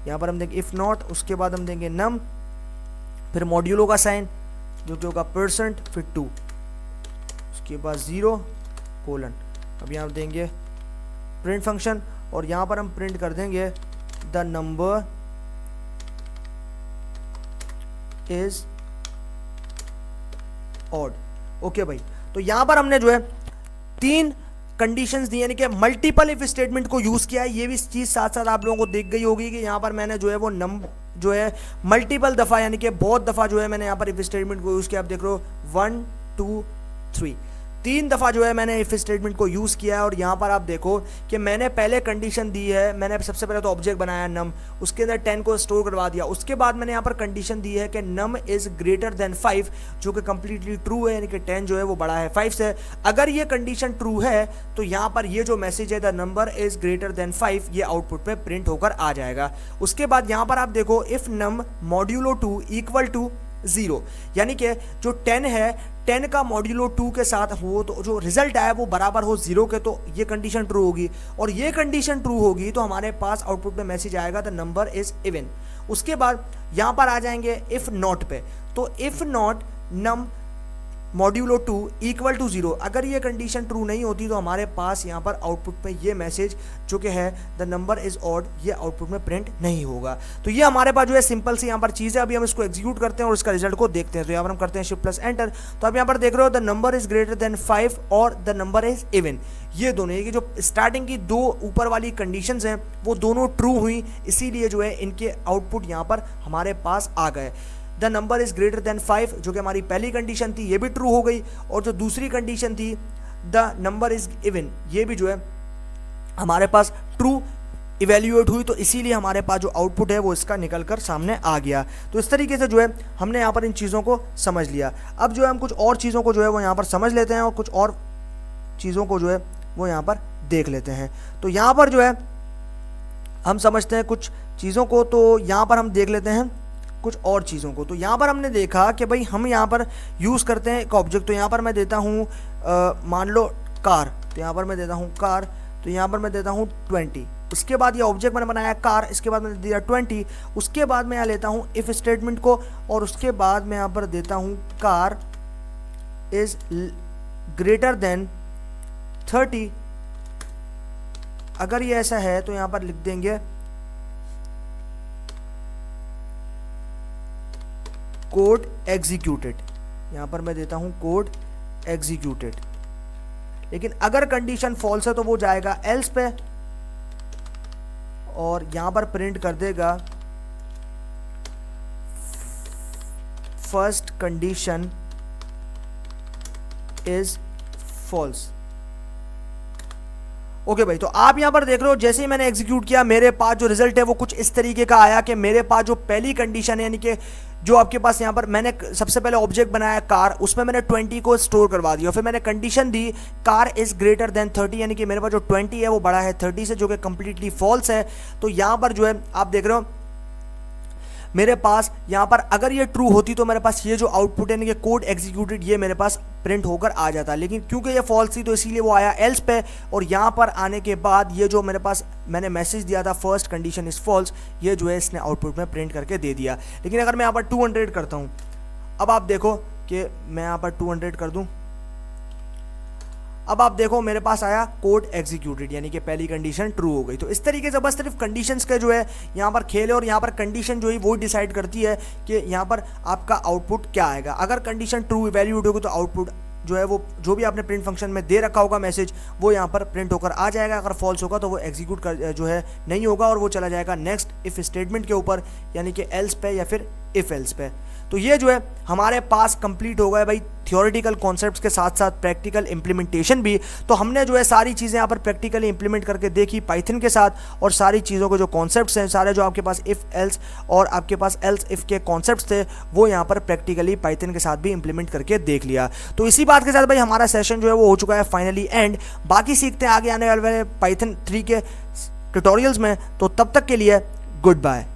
यहाँ पर हम देंगे इफ नॉट। उसके बाद हम देंगे नम, फिर मॉड्यूलो का साइन जो कि होगा परसेंट, फिर 2, उसके बाद 0 कोलन। अब यहाँ देंगे प्रिंट फंक्शन और यहाँ पर हम प्रिंट कर देंगे the number is odd. Okay भाई, तो यहां पर हमने जो है 3 कंडीशंस दी, यानी कि मल्टीपल इफ स्टेटमेंट को यूज किया है। ये भी चीज साथ साथ आप लोगों को दिख गई होगी कि यहां पर मैंने जो है वो जो है मल्टीपल दफा, यानी कि बहुत दफा जो है मैंने यहां पर इफ स्टेटमेंट को यूज किया। आप देख रहे हो 1 2 3, 3 दफा जो है मैंने इफ स्टेटमेंट को यूज किया है। और यहाँ पर आप देखो कि मैंने पहले कंडीशन दी है, मैंने सबसे पहले तो ऑब्जेक्ट बनाया नम, उसके अंदर 10 को स्टोर करवा दिया। उसके बाद मैंने यहाँ पर कंडीशन दी है कि नम इज ग्रेटर देन 5, जो कि कंप्लीटली ट्रू है, यानी कि 10 जो है वो बड़ा है 5 से। अगर ये कंडीशन ट्रू है तो यहाँ पर ये जो मैसेज है the number is greater than 5, ये आउटपुट पे प्रिंट होकर आ जाएगा। उसके बाद यहाँ पर आप देखो if num modulo 2 equal to 0, यानी कि जो 10 है 10 का मॉड्यूलो 2 के साथ हो तो जो रिजल्ट आया वो बराबर हो 0 के, तो ये कंडीशन ट्रू होगी। और ये कंडीशन ट्रू होगी तो हमारे पास आउटपुट में मैसेज आएगा द नंबर इज इवन। उसके बाद यहां पर आ जाएंगे इफ नॉट पे, तो if not num modulo 2 equal to 0, अगर ये कंडीशन ट्रू नहीं होती तो हमारे पास यहाँ पर आउटपुट में ये मैसेज जो कि है द नंबर इज ऑड, ये आउटपुट में प्रिंट नहीं होगा। तो ये हमारे पास जो है सिंपल सी यहाँ पर चीज़ है। अभी हम इसको एग्जीक्यूट करते हैं और इसका रिजल्ट को देखते हैं। तो यहाँ पर हम करते हैं शिफ्ट प्लस एंटर, तो आप यहाँ पर देख रहे हो the number is greater than 5 और द नंबर इज इवन। ये दोनों, ये जो स्टार्टिंग की 2 ऊपर वाली कंडीशंस हैं वो दोनों ट्रू हुई, इसीलिए जो है इनके आउटपुट यहाँ पर हमारे पास आ गए। The number is greater than 5 जो कि हमारी पहली कंडीशन थी, ये भी ट्रू हो गई। और जो दूसरी कंडीशन थी द नंबर इज इवन, ये भी जो है हमारे पास ट्रू इवेल्युएट हुई, तो इसीलिए हमारे पास जो आउटपुट है वो इसका निकल कर सामने आ गया। तो इस तरीके से जो है हमने यहाँ पर इन चीज़ों को समझ लिया। अब जो है हम कुछ और चीज़ों को जो है वो यहाँ पर समझ लेते हैं और कुछ और चीज़ों को जो है वो यहाँ पर देख लेते हैं। तो यहाँ पर जो है हम समझते हैं कुछ चीज़ों को, तो यहाँ पर हम देख लेते हैं कुछ और चीज़ों को। तो यहाँ पर हमने देखा कि भाई हम यहाँ पर यूज़ करते हैं एक ऑब्जेक्ट, तो यहाँ पर मैं देता हूँ मान लो कार, तो यहाँ पर मैं देता हूँ कार, तो यहाँ पर मैं देता हूँ 20। उसके बाद ये ऑब्जेक्ट मैंने बनाया कार, इसके बाद मैंने दिया 20। उसके बाद मैं यहाँ लेता हूँ इफ स्टेटमेंट को और उसके बाद मैं यहाँ पर देता हूँ कार इज ग्रेटर देन 30। अगर ये ऐसा है तो यहाँ पर लिख देंगे कोड एग्जीक्यूटेड, यहां पर मैं देता हूं कोड एग्जीक्यूटेड। लेकिन अगर कंडीशन फॉल्स है तो वो जाएगा एल्स पे और यहां पर प्रिंट कर देगा first condition is false. Okay भाई, तो आप यहां पर देख रहे हो जैसे ही मैंने एग्जीक्यूट किया मेरे पास जो रिजल्ट है वो कुछ इस तरीके का आया कि मेरे पास जो पहली कंडीशन है, यानी कि जो आपके पास यहाँ पर मैंने सबसे पहले ऑब्जेक्ट बनाया कार, उसमें मैंने 20 को स्टोर करवा दिया। फिर मैंने condition the car is greater then 30, यानी कि मेरे पास जो 20 है वो बड़ा है 30 से, जो कि कंप्लीटली फॉल्स है। तो यहाँ पर जो है आप देख रहे हो मेरे पास यहाँ पर अगर ये ट्रू होती तो मेरे पास ये जो आउटपुट है, यानी कि कोड एग्जीक्यूटेड, ये मेरे पास प्रिंट होकर आ जाता। लेकिन क्योंकि ये फॉल्स थी तो इसीलिए वो आया एल्स पे, और यहाँ पर आने के बाद ये जो मेरे पास मैंने मैसेज दिया था फर्स्ट कंडीशन इज फॉल्स, ये जो है इसने आउटपुट में प्रिंट करके दे दिया। लेकिन अगर मैं यहाँ पर 200 करता हूँ, अब आप देखो कि मैं यहाँ पर 200 कर दूँ, अब आप देखो मेरे पास आया कोड एग्जीक्यूटेड, यानी कि पहली कंडीशन ट्रू हो गई। तो इस तरीके से बस सिर्फ कंडीशंस का जो है यहाँ पर खेल है, और यहाँ पर कंडीशन जो है वो डिसाइड करती है कि यहाँ पर आपका आउटपुट क्या आएगा। अगर कंडीशन ट्रू इवैल्यूएट होगी तो आउटपुट जो है वो जो भी आपने प्रिंट फंक्शन में दे रखा होगा मैसेज वो यहाँ पर प्रिंट होकर आ जाएगा। अगर फॉल्स होगा तो वो एग्जीक्यूट कर जो है नहीं होगा और वो चला जाएगा नेक्स्ट इफ स्टेटमेंट के ऊपर, यानी कि एल्स पे या फिर इफ एल्स पे। तो ये जो है हमारे पास कंप्लीट हो गया भाई थियोरेटिकल कॉन्सेप्ट्स के साथ साथ प्रैक्टिकल इंप्लीमेंटेशन भी। तो हमने जो है सारी चीज़ें यहाँ पर प्रैक्टिकली इंप्लीमेंट करके देखी पाइथन के साथ, और सारी चीज़ों के जो कॉन्सेप्ट्स हैं सारे जो आपके पास इफ़ एल्स और आपके पास एल्स इफ़ के कॉन्सेप्ट्स थे वो यहाँ पर प्रैक्टिकली पाइथन के साथ भी इंप्लीमेंट करके देख लिया। तो इसी बात के साथ भाई हमारा सेशन जो है वो हो चुका है फाइनली एंड। बाकी सीखते हैं आगे आने वाले पाइथन 3 के ट्यूटोरियल्स में। तो तब तक के लिए गुड बाय।